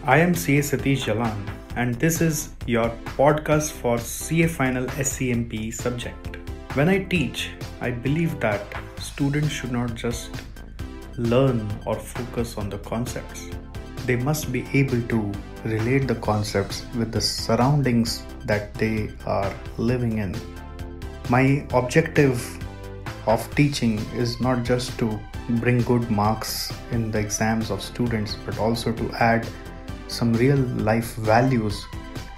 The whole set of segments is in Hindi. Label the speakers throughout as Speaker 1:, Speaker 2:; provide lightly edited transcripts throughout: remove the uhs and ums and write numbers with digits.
Speaker 1: I am CA Satish Jalan, and this is your podcast for CA Final SCMP subject. When I teach, I believe that students should not just learn or focus on the concepts. They must be able to relate the concepts with the surroundings that they are living in. My objective of teaching is not just to bring good marks in the exams of students, but also to add some real life values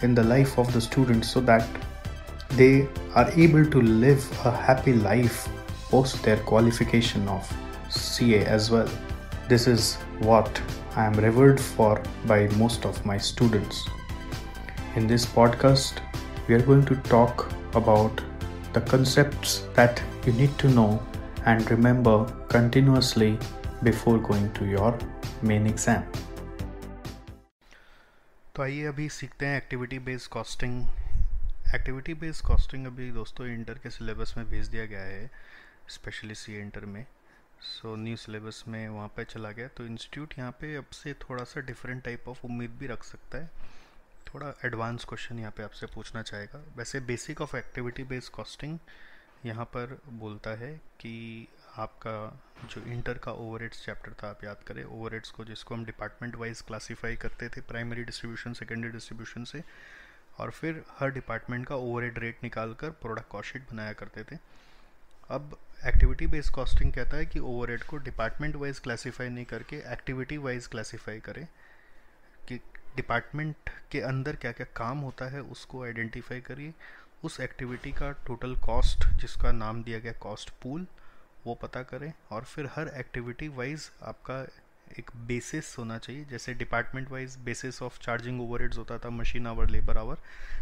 Speaker 1: in the life of the students so that they are able to live a happy life post their qualification of CA as well. This is what I am revered for by most of my students. In this podcast, we are going to talk about the concepts that you need to know and remember continuously before going to your main exam. तो आइए अभी सीखते हैं activity based costing. Activity based costing अभी दोस्तों इंटर के सिलेबस में भेज दिया गया है, स्पेशली सी इंटर में। सो न्यू सिलेबस में वहाँ पे चला गया, तो इंस्टीट्यूट यहाँ पे अब से थोड़ा सा डिफरेंट टाइप ऑफ उम्मीद भी रख सकता है। थोड़ा एडवांस क्वेश्चन यहाँ पे आपसे पूछना चाहेगा। वैसे basic of activity based costing यहाँ पर बोलता है कि आपका जो इंटर का ओवरहेड्स चैप्टर था, आप याद करें ओवरहेड्स को, जिसको हम डिपार्टमेंट वाइज क्लासीफाई करते थे, प्राइमरी डिस्ट्रीब्यूशन, सेकेंडरी डिस्ट्रीब्यूशन से, और फिर हर डिपार्टमेंट का ओवरहेड रेट निकाल कर प्रोडक्ट कॉस्ट शीट बनाया करते थे। अब एक्टिविटी बेस्ड कॉस्टिंग कहता है कि ओवरहेड को डिपार्टमेंट वाइज क्लासीफाई नहीं करके एक्टिविटी वाइज क्लासीफाई करें, कि डिपार्टमेंट के अंदर क्या क्या काम होता है उसको आइडेंटिफाई करिए, उस एक्टिविटी का टोटल कॉस्ट जिसका नाम दिया गया कॉस्ट पूल वो पता करें, और फिर हर एक्टिविटी वाइज आपका एक बेसिस होना चाहिए। जैसे department wise basis of charging overheads होता था, मशीन आवर, लेबर आवर,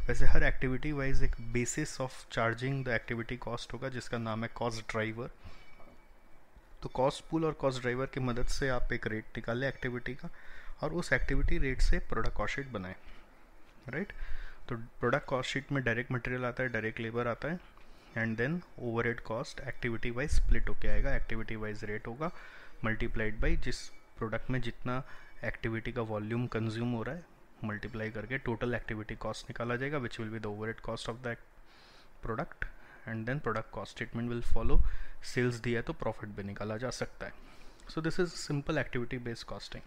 Speaker 1: वैसे हर एक्टिविटी वाइज एक basis of charging the activity cost होगा जिसका नाम है कॉस्ट ड्राइवर। तो कॉस्ट पूल और कॉस्ट ड्राइवर की मदद से आप एक रेट निकालें एक्टिविटी का, और उस एक्टिविटी रेट से प्रोडक्ट कॉस्ट शीट बनाएं, राइट। तो प्रोडक्ट कॉस्ट शीट में डायरेक्ट मटेरियल आता है, डायरेक्ट लेबर आता है, and then overhead cost activity wise split होके आएगा। एक्टिविटी वाइज रेट होगा मल्टीप्लाइड बाई जिस प्रोडक्ट में जितना एक्टिविटी का वॉल्यूम कंज्यूम हो रहा है, मल्टीप्लाई करके टोटल एक्टिविटी कॉस्ट निकाला जाएगा, which will be the overhead cost of the product, and then product cost statement will follow. Sales दिया है तो प्रॉफिट भी निकाला जा सकता है। So this is simple activity based costing.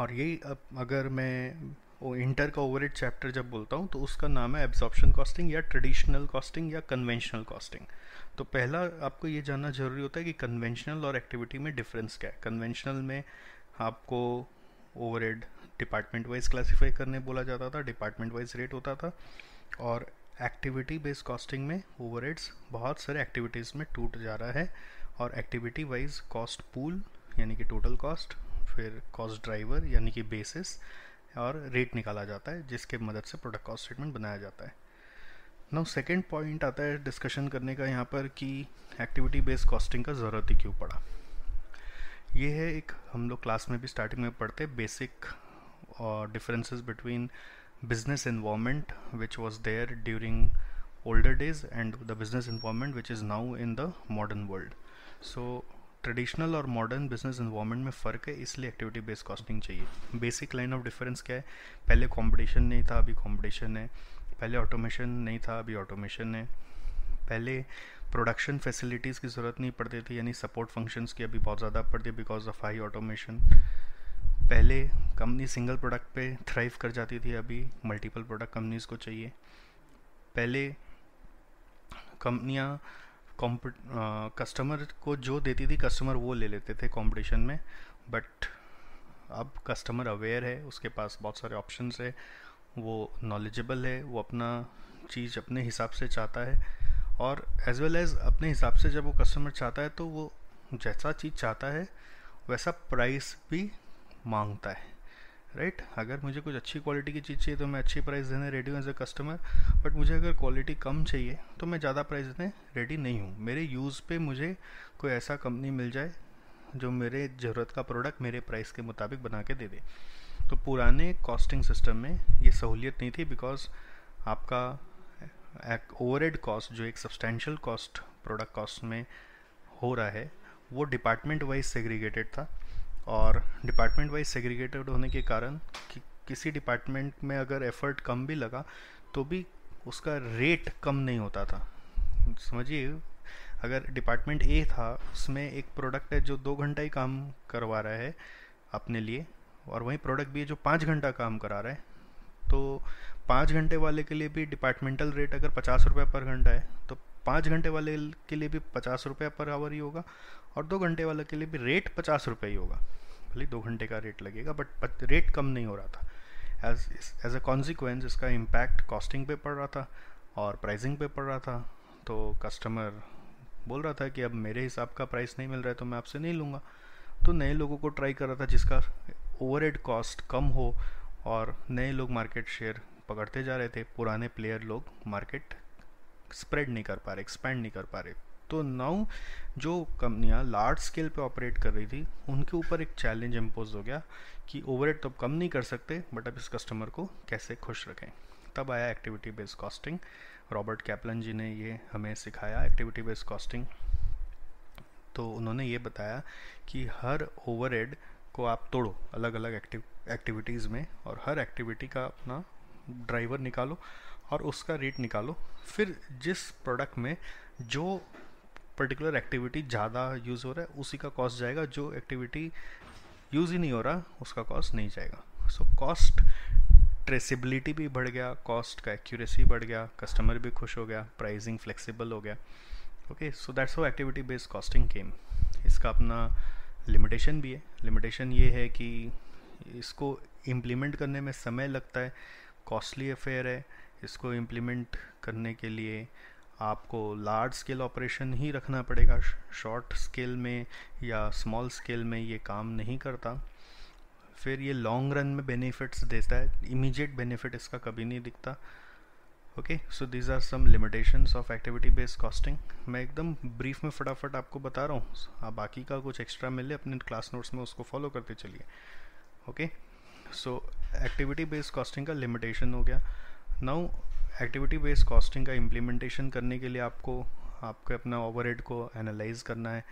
Speaker 1: और यही अगर मैं वो इंटर का ओवरहेड चैप्टर जब बोलता हूँ तो उसका नाम है एब्जॉर्प्शन कॉस्टिंग या ट्रेडिशनल कॉस्टिंग या कन्वेंशनल कॉस्टिंग। तो पहला आपको ये जानना जरूरी होता है कि कन्वेंशनल और एक्टिविटी में डिफरेंस क्या है। कन्वेंशनल में आपको ओवरहेड डिपार्टमेंट वाइज क्लासीफाई करने बोला जाता था, डिपार्टमेंट वाइज रेट होता था, और एक्टिविटी बेस्ड कॉस्टिंग में ओवरहेड्स बहुत सारे एक्टिविटीज़ में टूट जा रहा है, और एक्टिविटी वाइज कॉस्ट पूल यानी कि टोटल कॉस्ट, फिर कॉस्ट ड्राइवर यानी कि बेसिस, और रेट निकाला जाता है जिसके मदद से प्रोडक्ट कॉस्ट स्टेटमेंट बनाया जाता है। नाउ सेकंड पॉइंट आता है डिस्कशन करने का यहाँ पर कि एक्टिविटी बेस्ड कॉस्टिंग का ज़रूरत ही क्यों पड़ा। ये है एक, हम लोग क्लास में भी स्टार्टिंग में पढ़ते, basic differences between business environment which was there during older days and the business environment which is now in the modern world. So traditional और मॉडर्न बिजनेस एनवायरनमेंट में फ़र्क है, इसलिए एक्टिविटी बेस्ड कॉस्टिंग चाहिए। बेसिक लाइन ऑफ डिफरेंस क्या है? पहले कंपटीशन नहीं था, अभी कंपटीशन है। पहले ऑटोमेशन नहीं था, अभी ऑटोमेशन है। पहले प्रोडक्शन फैसिलिटीज़ की ज़रूरत नहीं पड़ती थी, यानी सपोर्ट फंक्शंस की अभी बहुत ज़्यादा पड़ती है बिकॉज ऑफ हाई ऑटोमेशन। पहले कंपनी सिंगल प्रोडक्ट पे थ्राइव कर जाती थी, अभी मल्टीपल प्रोडक्ट कंपनीज़ को चाहिए। पहले कंपनियाँ कस्टमर को जो देती थी कस्टमर वो ले लेते थे कंपटीशन में, बट अब कस्टमर अवेयर है, उसके पास बहुत सारे ऑप्शंस है, वो नॉलेजेबल है, वो अपना चीज़ अपने हिसाब से चाहता है, और एज वेल एज अपने हिसाब से जब वो कस्टमर चाहता है तो वो जैसा चीज़ चाहता है वैसा प्राइस भी मांगता है, राइट। अगर मुझे कुछ अच्छी क्वालिटी की चीज़ चाहिए तो मैं अच्छी प्राइस देने रेडी हूँ एज ए कस्टमर, बट मुझे अगर क्वालिटी कम चाहिए तो मैं ज़्यादा प्राइस देने रेडी नहीं हूँ। मेरे यूज़ पे मुझे कोई ऐसा कंपनी मिल जाए जो मेरे ज़रूरत का प्रोडक्ट मेरे प्राइस के मुताबिक बना के दे दे। तो पुराने कॉस्टिंग सिस्टम में ये सहूलियत नहीं थी, बिकॉज आपका ओवरहेड कॉस्ट जो एक सब्सटैंशियल कॉस्ट प्रोडक्ट कॉस्ट में हो रहा है वो डिपार्टमेंट वाइज सेग्रीगेटेड था, और डिपार्टमेंट वाइज सेग्रीगेटेड होने के कारण किसी डिपार्टमेंट में अगर एफर्ट कम भी लगा तो भी उसका रेट कम नहीं होता था। समझिए, अगर डिपार्टमेंट ए था, उसमें एक प्रोडक्ट है जो 2 घंटा ही काम करवा रहा है अपने लिए, और वही प्रोडक्ट भी है जो 5 घंटा काम करा रहा है, तो 5 घंटे वाले के लिए भी डिपार्टमेंटल रेट अगर 50 रुपये पर घंटा है तो 5 घंटे वाले के लिए भी 50 रुपये पर आवर ही होगा, और 2 घंटे वाले के लिए भी रेट 50 रुपये ही होगा। भले 2 घंटे का रेट लगेगा बट रेट कम नहीं हो रहा था। एज अ कॉन्सिक्वेंस इसका इम्पैक्ट कॉस्टिंग पे पड़ रहा था और प्राइसिंग पे पड़ रहा था। तो कस्टमर बोल रहा था कि अब मेरे हिसाब का प्राइस नहीं मिल रहा है तो मैं आपसे नहीं लूँगा। तो नए लोगों को ट्राई कर रहा था जिसका ओवरहेड कॉस्ट कम हो, और नए लोग मार्केट शेयर पकड़ते जा रहे थे, पुराने प्लेयर लोग मार्केट स्प्रेड नहीं कर पा रहे, एक्सपैंड नहीं कर पा रहे। तो नाउ जो कंपनियां लार्ज स्केल पे ऑपरेट कर रही थी उनके ऊपर एक चैलेंज इम्पोज हो गया कि ओवरहेड तो कम नहीं कर सकते, बट अब इस कस्टमर को कैसे खुश रखें। तब आया activity based costing. Robert Kaplan ji ने ये हमें सिखाया एक्टिविटी बेस्ड कॉस्टिंग। तो उन्होंने ये बताया कि हर ओवरहेड को आप तोड़ो अलग अलग एक्टिविटीज़ में, और हर एक्टिविटी का अपना ड्राइवर निकालो और उसका रेट निकालो। फिर जिस प्रोडक्ट में जो पर्टिकुलर एक्टिविटी ज़्यादा यूज़ हो रहा है उसी का कॉस्ट जाएगा, जो एक्टिविटी यूज़ ही नहीं हो रहा उसका कॉस्ट नहीं जाएगा। सो कॉस्ट ट्रेसिबिलिटी भी बढ़ गया, कॉस्ट का एक्यूरेसी बढ़ गया, कस्टमर भी खुश हो गया, प्राइसिंग फ्लेक्सिबल हो गया। Okay, so that's how activity based costing came. इसका अपना लिमिटेशन भी है। लिमिटेशन ये है कि इसको इम्प्लीमेंट करने में समय लगता है, कॉस्टली अफेयर है। इसको इम्प्लीमेंट करने के लिए आपको लार्ज स्केल ऑपरेशन ही रखना पड़ेगा, शॉर्ट स्केल में या स्मॉल स्केल में ये काम नहीं करता। फिर ये लॉन्ग रन में बेनिफिट्स देता है, इमीडिएट बेनिफिट इसका कभी नहीं दिखता। Okay, so these are some limitations of activity based costing. मैं एकदम ब्रीफ में फटाफट आपको बता रहा हूँ, आप बाकी का कुछ एक्स्ट्रा मिले अपने क्लास नोट्स में उसको फॉलो करते चलिए। ओके, सो एक्टिविटी बेस्ड कॉस्टिंग का लिमिटेशन हो गया। नाउ एक्टिविटी बेस्ड कॉस्टिंग का इम्प्लीमेंटेशन करने के लिए आपको अपना ओवरहेड को एनालाइज करना है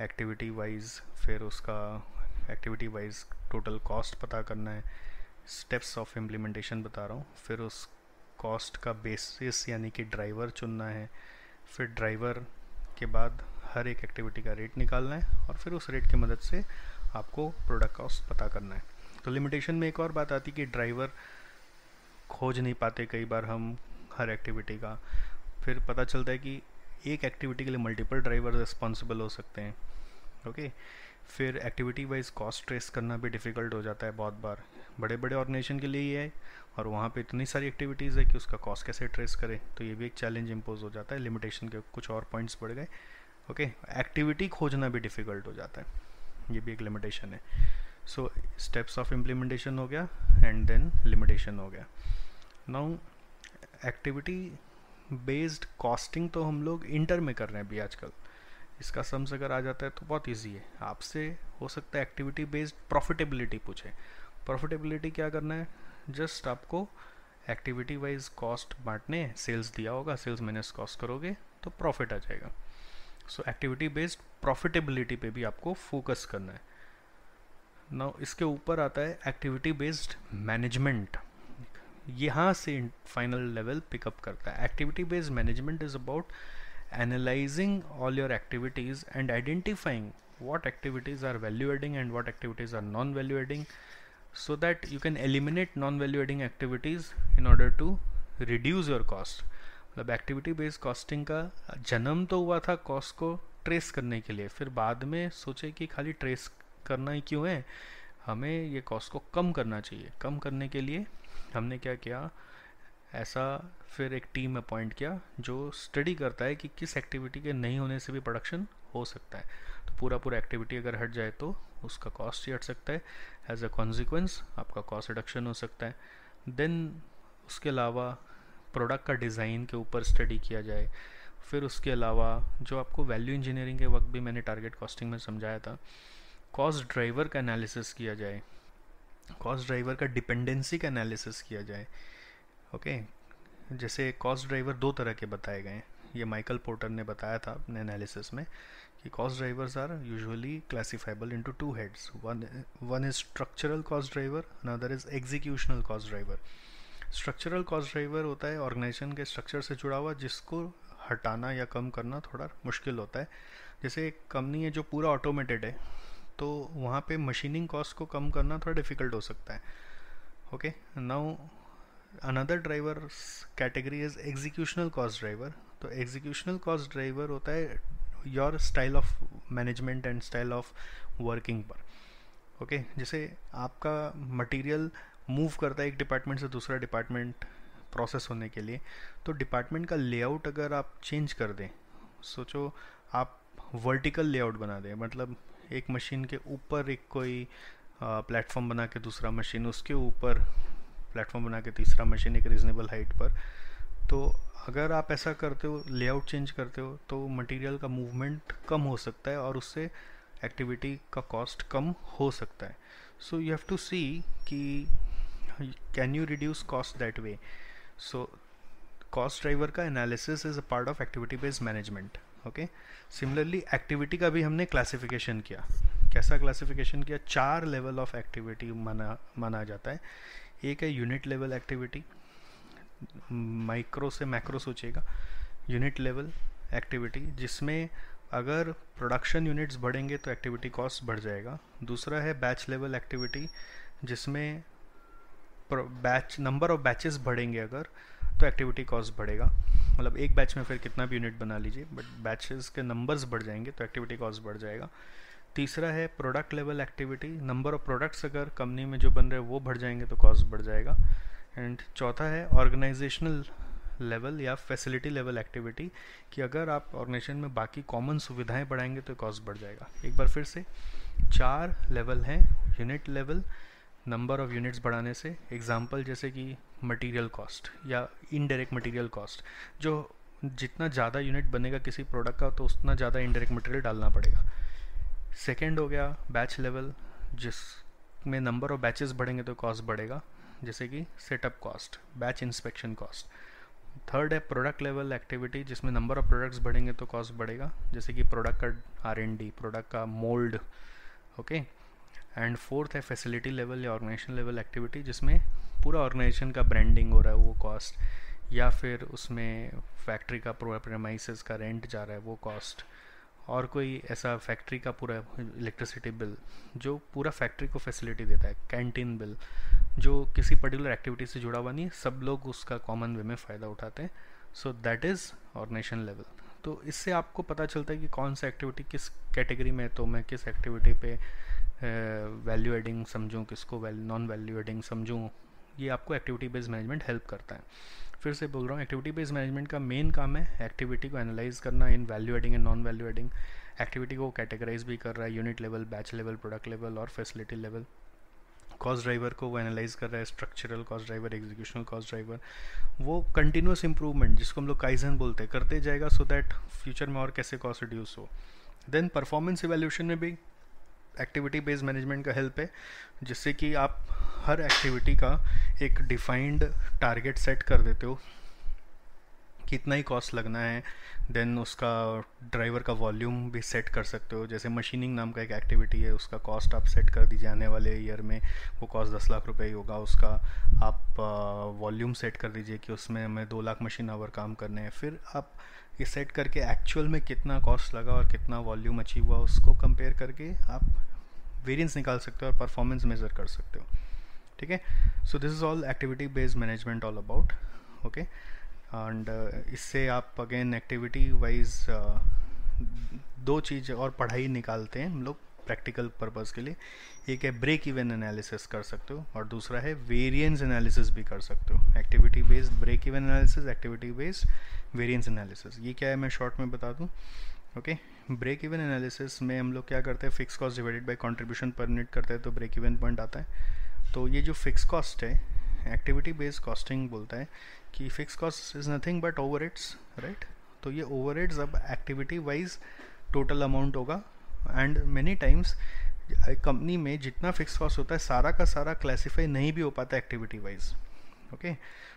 Speaker 1: एक्टिविटी वाइज, फिर उसका एक्टिविटी वाइज टोटल कॉस्ट पता करना है। स्टेप्स ऑफ इम्प्लीमेंटेशन बता रहा हूँ। फिर उस कॉस्ट का बेसिस यानी कि ड्राइवर चुनना है, फिर ड्राइवर के बाद हर एक एक्टिविटी का रेट निकालना है, और फिर उस रेट की मदद से आपको प्रोडक्ट कॉस्ट पता करना है। तो लिमिटेशन में एक और बात आती है कि ड्राइवर खोज नहीं पाते कई बार हम हर एक्टिविटी का। फिर पता चलता है कि एक एक्टिविटी के लिए मल्टीपल ड्राइवर रिस्पॉन्सिबल हो सकते हैं। ओके, फिर एक्टिविटी वाइज कॉस्ट ट्रेस करना भी डिफ़िकल्ट हो जाता है बहुत बार। बड़े बड़े ऑर्गेनाइजेशन के लिए ये है, और वहाँ पे इतनी सारी एक्टिविटीज़ है कि उसका कॉस्ट कैसे ट्रेस करें, तो ये भी एक चैलेंज इम्पोज हो जाता है। लिमिटेशन के कुछ और पॉइंट्स बढ़ गए। ओके, एक्टिविटी खोजना भी डिफ़िकल्ट हो जाता है, ये भी एक लिमिटेशन है। सो स्टेप्स ऑफ इम्प्लीमेंटेशन हो गया एंड देन लिमिटेशन हो गया। नाउ एक्टिविटी बेस्ड कॉस्टिंग तो हम लोग इंटर में कर रहे हैं अभी आजकल। इसका सम्स अगर आ जाता है तो बहुत इजी है। आपसे हो सकता है एक्टिविटी बेस्ड प्रॉफिटेबिलिटी पूछे। प्रॉफिटेबिलिटी क्या करना है, जस्ट आपको एक्टिविटी वाइज कॉस्ट बांटने हैं, सेल्स दिया होगा, सेल्स माइनस कॉस्ट करोगे तो प्रॉफिट आ जाएगा। सो एक्टिविटी बेस्ड प्रॉफिटेबिलिटी पे भी आपको फोकस करना है। नाउ इसके ऊपर आता है एक्टिविटी बेस्ड मैनेजमेंट। यहाँ से फाइनल लेवल पिकअप करता है। Activity based management is about analyzing all your activities and identifying what activities are value adding and what activities are non value adding, so that you can eliminate non value adding activities in order to reduce your cost. मतलब एक्टिविटी बेस्ड कॉस्टिंग का जन्म तो हुआ था कॉस्ट को ट्रेस करने के लिए, फिर बाद में सोचे कि खाली ट्रेस करना ही क्यों है, हमें ये कॉस्ट को कम करना चाहिए। कम करने के लिए हमने क्या किया, ऐसा फिर एक टीम अपॉइंट किया जो स्टडी करता है कि किस एक्टिविटी के नहीं होने से भी प्रोडक्शन हो सकता है। तो पूरा एक्टिविटी अगर हट जाए तो उसका कॉस्ट ही हट सकता है, एज अ कॉन्सिक्वेंस आपका कॉस्ट रिडक्शन हो सकता है। देन उसके अलावा प्रोडक्ट का डिज़ाइन के ऊपर स्टडी किया जाए। फिर उसके अलावा जो आपको वैल्यू इंजीनियरिंग के वक्त भी मैंने टारगेट कॉस्टिंग में समझाया था, कॉस्ट ड्राइवर का एनालिसिस किया जाए, कॉस्ट ड्राइवर का डिपेंडेंसी का एनालिसिस किया जाए। ओके, जैसे कॉस्ट ड्राइवर 2 तरह के बताए गए हैं। ये माइकल पोर्टर ने बताया था अपने एनालिसिस में कि cost drivers are usually classifiable into two heads. One is structural cost driver, another is executional cost driver. Structural cost driver होता है ऑर्गेनाइजेशन के स्ट्रक्चर से जुड़ा हुआ, जिसको हटाना या कम करना थोड़ा मुश्किल होता है. जैसे एक कंपनी है जो पूरा ऑटोमेटेड है, तो वहाँ पे मशीनिंग कॉस्ट को कम करना थोड़ा डिफ़िकल्ट हो सकता है. Okay, now another driver category is executional cost driver. तो एग्जीक्यूशनल कॉस्ट ड्राइवर होता है your style of management and style of working पर. ओके, जैसे आपका मटेरियल मूव करता है एक डिपार्टमेंट से दूसरा डिपार्टमेंट प्रोसेस होने के लिए, तो डिपार्टमेंट का लेआउट अगर आप चेंज कर दें, सोचो आप वर्टिकल लेआउट बना दें, मतलब एक मशीन के ऊपर एक कोई प्लेटफॉर्म बना के दूसरा मशीन, उसके ऊपर प्लेटफॉर्म बना के तीसरा मशीन एक रीजनेबल हाइट पर. तो अगर आप ऐसा करते हो, लेआउट चेंज करते हो, तो मटेरियल का मूवमेंट कम हो सकता है और उससे एक्टिविटी का कॉस्ट कम हो सकता है. So you have to see कि can you reduce cost that way. So cost driver का analysis is a part of activity based management. Okay, similarly activity का भी हमने क्लासिफिकेशन किया. कैसा क्लासिफिकेशन किया? 4 लेवल ऑफ एक्टिविटी माना जाता है. एक है यूनिट लेवल एक्टिविटी, माइक्रो से मैक्रो सोचेगा. यूनिट लेवल एक्टिविटी जिसमें अगर प्रोडक्शन यूनिट्स बढ़ेंगे तो एक्टिविटी कॉस्ट बढ़ जाएगा. दूसरा है बैच लेवल एक्टिविटी, जिसमें बैच नंबर ऑफ बैचेस बढ़ेंगे अगर, तो एक्टिविटी कॉस्ट बढ़ेगा. मतलब एक बैच में फिर कितना भी यूनिट बना लीजिए, बट बैचेस के नंबर्स बढ़ जाएंगे तो एक्टिविटी कॉस्ट बढ़ जाएगा. तीसरा है product level activity, number of products अगर कंपनी में जो बन रहे हैं वो बढ़ जाएंगे तो कॉस्ट बढ़ जाएगा. एंड चौथा है ऑर्गेनाइजेशनल लेवल या फैसिलिटी लेवल एक्टिविटी, कि अगर आप ऑर्गेनाइजेशन में बाकी कॉमन सुविधाएं बढ़ाएंगे तो कॉस्ट बढ़ जाएगा. एक बार फिर से 4 लेवल हैं. Unit level, number of units बढ़ाने से, एग्जांपल जैसे कि मटेरियल कॉस्ट या इनडायरेक्ट मटेरियल कॉस्ट, जो जितना ज़्यादा यूनिट बनेगा किसी प्रोडक्ट का तो उतना ज़्यादा इनडायरेक्ट मटेरियल डालना पड़ेगा. सेकेंड हो गया बैच लेवल, जिसमें नंबर ऑफ बैचेस बढ़ेंगे तो कॉस्ट बढ़ेगा, जैसे कि setup cost, batch inspection cost. Third है प्रोडक्ट लेवल एक्टिविटी, जिसमें नंबर ऑफ प्रोडक्ट्स बढ़ेंगे तो कॉस्ट बढ़ेगा, जैसे कि प्रोडक्ट का R&D, प्रोडक्ट का मोल्ड. ओके, एंड फोर्थ है फैसिलिटी लेवल या ऑर्गेनाइजेशन लेवल एक्टिविटी, जिसमें पूरा ऑर्गेनाइजेशन का ब्रांडिंग हो रहा है वो कॉस्ट, या फिर उसमें फैक्ट्री का प्रेमाइसेस का रेंट जा रहा है वो कॉस्ट, और कोई ऐसा फैक्ट्री का पूरा इलेक्ट्रिसिटी बिल जो पूरा फैक्ट्री को फैसिलिटी देता है, कैंटीन बिल जो किसी पर्टिकुलर एक्टिविटी से जुड़ा हुआ नहीं, सब लोग उसका कॉमन वे में फ़ायदा उठाते हैं. So that is organisation level. तो इससे आपको पता चलता है कि कौन सा एक्टिविटी किस कैटेगरी में है, तो मैं किस एक्टिविटी पे वैल्यू एडिंग समझूं, किसको नॉन वैल्यू एडिंग समझूं. ये आपको एक्टिविटी बेस्ड मैनेजमेंट हेल्प करता है. फिर से बोल रहा हूँ, एक्टिविटी बेस्ड मैनेजमेंट का मेन काम है एक्टिविटी को एनालाइज करना in value adding and non value adding. Activity को कैटेगराइज भी कर रहा है unit level, batch level, product level और फैसिलिटी लेवल. कॉस्ट ड्राइवर को वो एनालाइज कर रहा है, structural cost driver, executional cost driver. वो कंटिन्यूस इंप्रूवमेंट जिसको हम लोग काइजन बोलते हैं करते जाएगा, सो दैट फ्यूचर में और कैसे कॉस्ट रिड्यूस हो. देन परफॉर्मेंस इवैल्यूएशन में भी एक्टिविटी बेस्ड मैनेजमेंट का हेल्प है, जिससे कि आप हर एक्टिविटी का एक डिफाइंड टारगेट सेट कर देते हो, कितना ही कॉस्ट लगना है. देन उसका ड्राइवर का वॉल्यूम भी सेट कर सकते हो. जैसे मशीनिंग नाम का एक एक्टिविटी है, उसका कॉस्ट आप सेट कर दीजिए, आने वाले ईयर में वो कॉस्ट 10 लाख रुपए ही होगा. उसका आप वॉल्यूम सेट कर दीजिए कि उसमें हमें 2 लाख मशीन आवर काम करने हैं. फिर आप ये सेट करके एक्चुअल में कितना कॉस्ट लगा और कितना वॉल्यूम अचीव हुआ उसको कंपेयर करके आप वेरिएंस निकाल सकते हो और परफॉर्मेंस मेजर कर सकते हो. ठीक है, so this is all activity based management all about. Okay, and इससे आप अगेन एक्टिविटी वाइज 2 चीज़ और पढ़ाई निकालते हैं हम लोग प्रैक्टिकल पर्पस के लिए. एक है ब्रेक इवन एनालिसिस कर सकते हो और दूसरा है वेरिएंस एनालिसिस भी कर सकते हो. Activity based break even analysis, activity based variance analysis. ये क्या है मैं शॉर्ट में बता दूं. ओके, ब्रेक इवन एनालिसिस में हम लोग क्या करते हैं, fix cost divided by contribution per unit करते हैं तो ब्रेक इवन पॉइंट आता है. तो ये जो फिक्स कॉस्ट है, एक्टिविटी बेस्ड कॉस्टिंग बोलता है कि fix cost is nothing but overheads, right. तो ये ओवरहेड्स अब एक्टिविटी वाइज टोटल अमाउंट होगा. एंड मेनी टाइम्स कंपनी में जितना फिक्स कॉस्ट होता है सारा का सारा क्लासीफाई नहीं भी हो पाता एक्टिविटी वाइज. ओके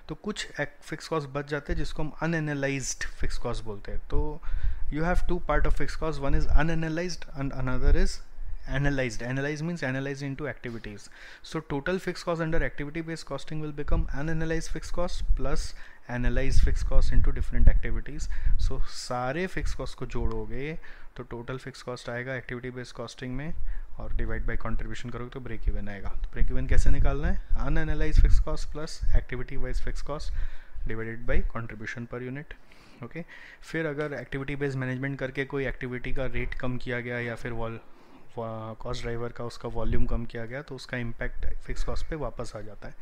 Speaker 1: तो कुछ फिक्स कॉस्ट बच जाते हैं जिसको हम अनएनालाइज्ड फिक्स कॉस्ट बोलते हैं. तो you have two part of fixed cost, one is unanalyzed and another is analyzed. Analyzed means analyzed into activities. So total fixed cost under activity based costing will become unanalyzed fixed cost plus analyzed fixed cost into different activities. So सारे fixed cost को जोड़ोगे तो total fixed cost आएगा activity based costing में, और डिवाइड बाय कंट्रीब्यूशन करोगे तो ब्रेक इवन आएगा. तो ब्रेक इवन कैसे निकालना है? Unanalysed fix cost plus activity wise fix cost divided by contribution per unit. Okay फिर अगर एक्टिविटी बेस्ड मैनेजमेंट करके कोई एक्टिविटी का रेट कम किया गया या फिर कॉस्ट ड्राइवर का उसका वॉल्यूम कम किया गया तो उसका इम्पैक्ट फिक्स कॉस्ट पे वापस आ जाता है.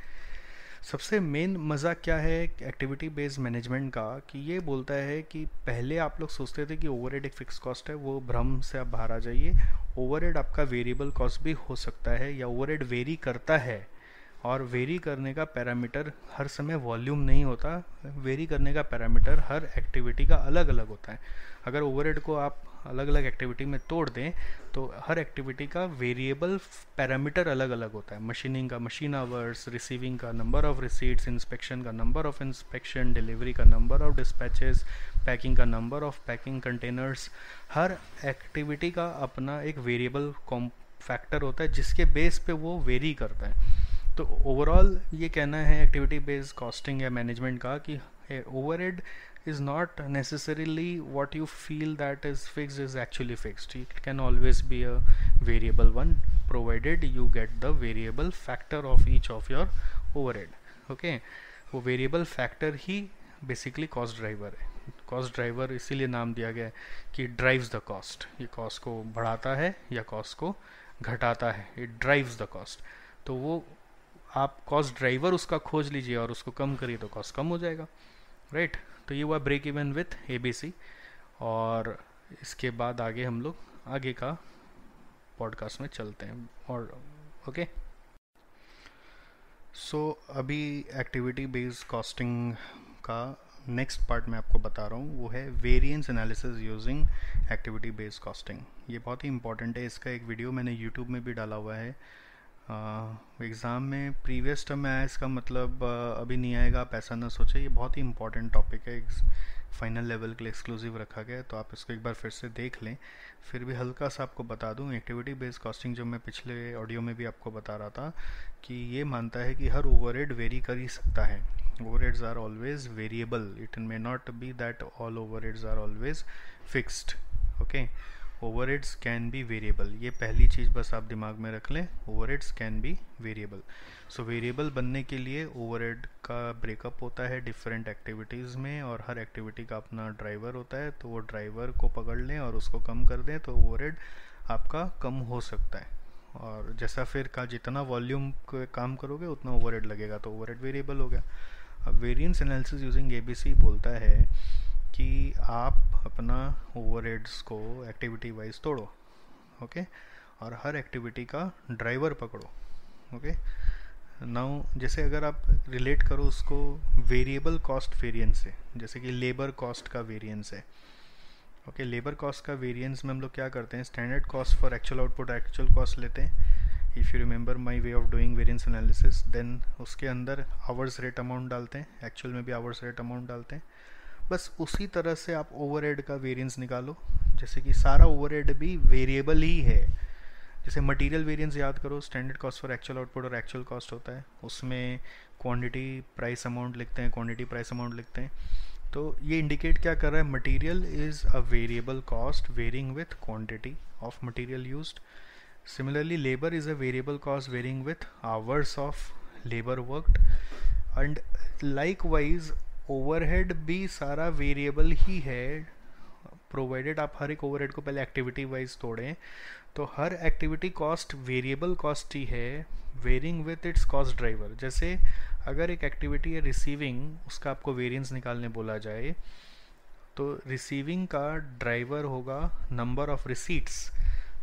Speaker 1: सबसे मेन मज़ा क्या है एक्टिविटी बेस्ड मैनेजमेंट का कि ये बोलता है कि पहले आप लोग सोचते थे कि ओवरहेड एक फिक्स कॉस्ट है, वो भ्रम से आप बाहर आ जाइए. ओवरहेड आपका वेरिएबल कॉस्ट भी हो सकता है या ओवरहेड वेरी करता है, और वेरी करने का पैरामीटर हर समय वॉल्यूम नहीं होता. वेरी करने का पैरामीटर हर एक्टिविटी का अलग अलग होता है. अगर ओवरहेड को आप अलग अलग एक्टिविटी में तोड़ दें तो हर एक्टिविटी का वेरिएबल पैरामीटर अलग अलग होता है. मशीनिंग का मशीन आवर्स, रिसीविंग का नंबर ऑफ रिसीट्स, इंस्पेक्शन का नंबर ऑफ इंस्पेक्शन, डिलीवरी का नंबर ऑफ डिस्पैचेस, पैकिंग का number of packing containers. Her activity का अपना एक वेरिएबल फैक्टर होता है जिसके बेस पे वो वेरी करता है. तो ओवरऑल ये कहना है एक्टिविटी बेस्ड कॉस्टिंग या मैनेजमेंट का कि overhead is not necessarily what you feel that is fixed is actually fixed. It can always be a variable one provided you get the variable factor of each of your overhead. Okay, वो variable factor ही basically cost driver है. cost driver इसीलिए नाम दिया गया है कि drives the cost. ये cost को बढ़ाता है या cost को घटाता है. It drives the cost. तो वो आप cost driver उसका खोज लीजिए और उसको कम करिए तो cost कम हो जाएगा, राइट. तो ये हुआ ब्रेक इवन विथ ABC. और इसके बाद आगे हम लोग आगे का पॉडकास्ट में चलते हैं. और ओके सो अभी एक्टिविटी बेस्ड कॉस्टिंग का नेक्स्ट पार्ट मैं आपको बता रहा हूँ, वो है variance analysis using activity based costing. ये बहुत ही इंपॉर्टेंट है. इसका एक वीडियो मैंने यूट्यूब में भी डाला हुआ है. एग्ज़ाम में प्रीवियस टर्म में आया, इसका मतलब अभी नहीं आएगा, आप ऐसा ना सोचे. ये बहुत ही इंपॉर्टेंट टॉपिक है, फाइनल लेवल के लिए एक्सक्लूसिव रखा गया है, तो आप इसको एक बार फिर से देख लें. फिर भी हल्का सा आपको बता दूं, एक्टिविटी बेस्ड कॉस्टिंग जो मैं पिछले ऑडियो में भी आपको बता रहा था कि ये मानता है कि हर ओवरहेड वेरी कर ही सकता है. Overheads are always variable. It may not be that all overheads are always fixed. Okay, overheads can be variable. ये पहली चीज़ बस आप दिमाग में रख लें, overheads can be variable. So variable बनने के लिए ओवरहेड का ब्रेकअप होता है डिफरेंट एक्टिविटीज़ में, और हर एक्टिविटी का अपना ड्राइवर होता है. तो वो ड्राइवर को पकड़ लें और उसको कम कर दें तो ओवरहेड आपका कम हो सकता है. और जैसा फिर का जितना वॉल्यूम काम करोगे उतना ओवरहेड लगेगा, तो ओवरहेड वेरिएबल हो गया. अब वेरिएंस एनालिसिस यूजिंग ABC बोलता है कि आप अपना ओवरहेड्स को एक्टिविटी वाइज तोड़ो. ओके, और हर एक्टिविटी का ड्राइवर पकड़ो. ओके, नाउ जैसे अगर आप रिलेट करो उसको वेरिएबल कॉस्ट वेरिएंस से, जैसे कि लेबर कॉस्ट का वेरिएंस है. ओके, लेबर कॉस्ट का वेरिएंस में हम लोग क्या करते हैं, standard cost for actual output actual cost लेते हैं. If you remember my way of doing variance analysis, then उसके अंदर आवर्स रेट अमाउंट डालते हैं, एक्चुअल में भी आवर्स रेट अमाउंट डालते हैं. बस उसी तरह से आप ओवरहेड का वेरिएंस निकालो, जैसे कि सारा ओवरहेड भी वेरिएबल ही है. जैसे मटेरियल वेरिएंस याद करो, standard cost for actual output और एक्चुअल कॉस्ट होता है, उसमें क्वांटिटी प्राइस अमाउंट लिखते हैं, क्वांटिटी प्राइस अमाउंट लिखते हैं. तो ये इंडिकेट क्या कर रहा है, material is a variable cost varying with quantity of material used. Similarly labour is a variable cost varying with hours of labour worked. And likewise overhead भी सारा वेरिएबल ही है, प्रोवाइडेड आप हर एक ओवरहेड को पहले एक्टिविटी वाइज तोड़ें. तो हर एक्टिविटी कॉस्ट वेरिएबल कॉस्ट ही है, varying with its cost driver. जैसे अगर एक एक्टिविटी है रिसीविंग, उसका आपको वेरिएंस निकालने बोला जाए तो रिसीविंग का ड्राइवर होगा नंबर ऑफ रिसीट्स.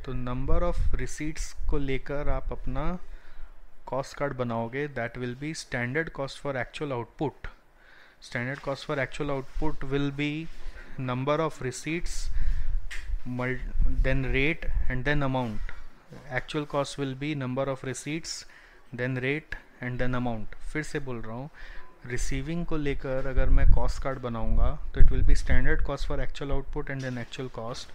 Speaker 1: तो नंबर ऑफ रिसीट्स को लेकर आप अपना कॉस्ट कार्ड बनाओगे, that will be standard cost for actual output. Standard cost for actual output will be number of receipts, then rate and then amount. Actual cost will be number of receipts, then rate and then amount. फिर से बोल रहा हूँ, रिसीविंग को लेकर अगर मैं कॉस्ट कार्ड बनाऊंगा तो it will be standard cost for actual output and then actual cost.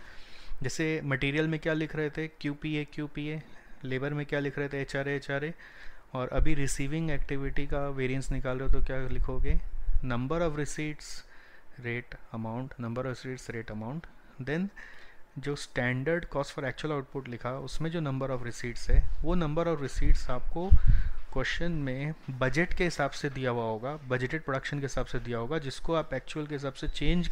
Speaker 1: जैसे मटेरियल में क्या लिख रहे थे, क्यू पी ए, लेबर में क्या लिख रहे थे, एच आर ए, और अभी रिसीविंग एक्टिविटी का वेरिएंस निकाल रहे हो तो क्या लिखोगे, number of receipts rate amount, number of receipts rate amount. Then जो standard cost for actual output लिखा उसमें जो नंबर ऑफ रिसीट्स है वो नंबर ऑफ रिसीट्स आपको क्वेश्चन में बजट के हिसाब से दिया हुआ होगा, बजटेड प्रोडक्शन के हिसाब से दिया होगा, जिसको आप एक्चुअल के हिसाब से चेंज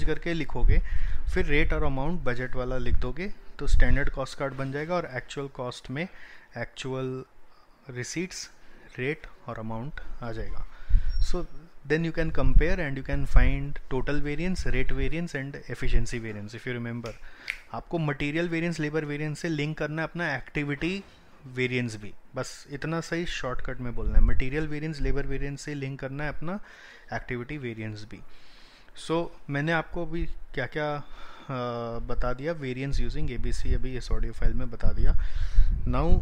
Speaker 1: करके लिखोगे, फिर रेट और अमाउंट बजट वाला लिख दोगे तो स्टैंडर्ड कॉस्ट कार्ड बन जाएगा, और एक्चुअल कॉस्ट में एक्चुअल रिसीट्स रेट और अमाउंट आ जाएगा। सो then you can compare and you can find total variance, rate variance and efficiency variance. if you remember, आपको मटेरियल वेरिएंस लेबर वेरिएंस से लिंक करना है अपना एक्टिविटी वेरिएंस भी, बस इतना सही शॉर्टकट में बोलना है, मटेरियल वेरिएंस लेबर वेरिएंस से लिंक करना है अपना एक्टिविटी वेरिएंस भी। मैंने आपको अभी क्या क्या बता दिया वेरिएंस यूजिंग एबीसी, अभी इस ऑडियो फाइल में बता दिया। नाउ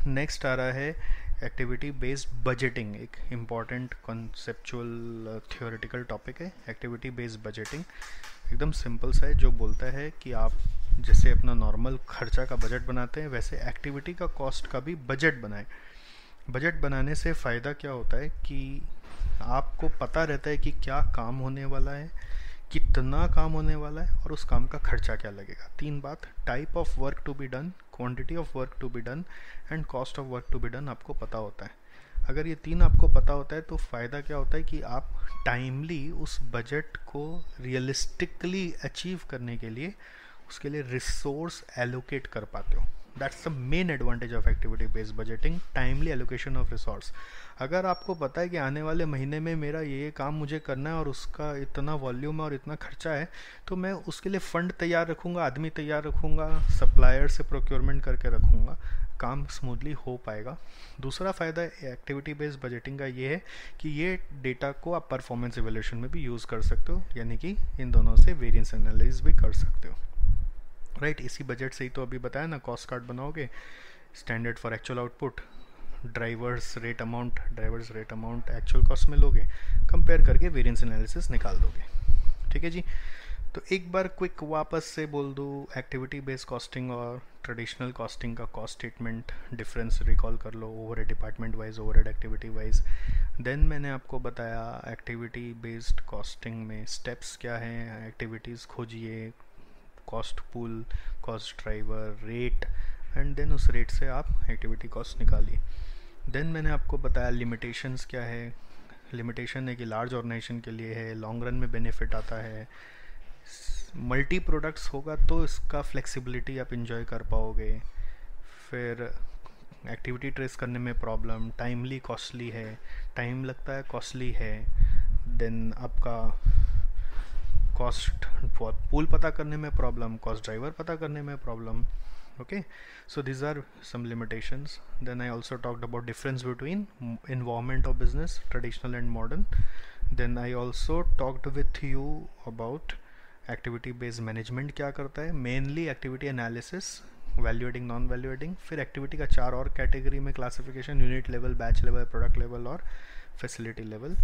Speaker 1: नेक्स्ट आ रहा है एक्टिविटी बेस्ड बजटिंग, एक इम्पॉर्टेंट कॉन्सेप्चुअल थियोरेटिकल टॉपिक है। एक्टिविटी बेस्ड बजटिंग एकदम सिंपल सा है, जो बोलता है कि आप जैसे अपना नॉर्मल खर्चा का बजट बनाते हैं वैसे एक्टिविटी का कॉस्ट का भी बजट बनाएं। बजट बनाने से फ़ायदा क्या होता है कि आपको पता रहता है कि क्या काम होने वाला है, कितना काम होने वाला है और उस काम का खर्चा क्या लगेगा। तीन बात, type of work to be done, quantity of work to be done and cost of work to be done आपको पता होता है। अगर ये तीन आपको पता होता है तो फ़ायदा क्या होता है कि आप टाइमली उस बजट को रियलिस्टिकली अचीव करने के लिए उसके लिए रिसोर्स एलोकेट कर पाते हो। That's the main advantage of activity based budgeting, timely allocation of resource. अगर आपको पता है कि आने वाले महीने में मेरा ये काम मुझे करना है और उसका इतना वॉल्यूम है और इतना खर्चा है, तो मैं उसके लिए फ़ंड तैयार रखूँगा, आदमी तैयार रखूँगा, सप्लायर से प्रोक्योरमेंट करके रखूँगा, काम स्मूथली हो पाएगा। दूसरा फ़ायदा एक्टिविटी बेस्ड बजटिंग का ये है कि ये डेटा को आप परफॉर्मेंस इवैल्यूएशन में भी यूज़ कर सकते हो, यानी कि इन दोनों से वेरिएंस एनालिसिस भी कर सकते हो। राइट, इसी बजट से ही तो अभी बताया ना, कॉस्ट कार्ड बनाओगे, standard for actual output, drivers rate amount actual cost में लोगे, कंपेयर करके वेरिएंस एनालिसिस निकाल दोगे। ठीक है जी। तो एक बार क्विक वापस से बोल दूँ, एक्टिविटी बेस्ड कॉस्टिंग और ट्रेडिशनल कॉस्टिंग का कॉस्ट स्टेटमेंट डिफरेंस रिकॉल कर लो, overhead department wise, overhead activity wise. Then मैंने आपको बताया एक्टिविटी बेस्ड कॉस्टिंग में स्टेप्स क्या हैं, एक्टिविटीज़ खोजिए, cost pool, cost driver, rate, and then उस रेट से आप एक्टिविटी कॉस्ट निकालिए। देन मैंने आपको बताया लिमिटेशंस क्या है। लिमिटेशन है कि लार्ज ऑर्गेनाइजेशन के लिए है, लॉन्ग रन में बेनिफिट आता है, मल्टी प्रोडक्ट्स होगा तो इसका फ्लेक्सिबिलिटी आप इंजॉय कर पाओगे। फिर एक्टिविटी ट्रेस करने में प्रॉब्लम, टाइमली कॉस्टली है, टाइम लगता है कॉस्टली है। देन आपका कॉस्ट पूल पता करने में प्रॉब्लम, कॉस्ट ड्राइवर पता करने में problem. Okay, so these are some limitations. Then I also talked about difference between environment of business, traditional and modern. Then I also talked with you about activity based management क्या करता है, mainly activity analysis, value adding, non value adding. फिर एक्टिविटी का चार और कैटेगरी में classification, unit level, batch level, product level और facility level.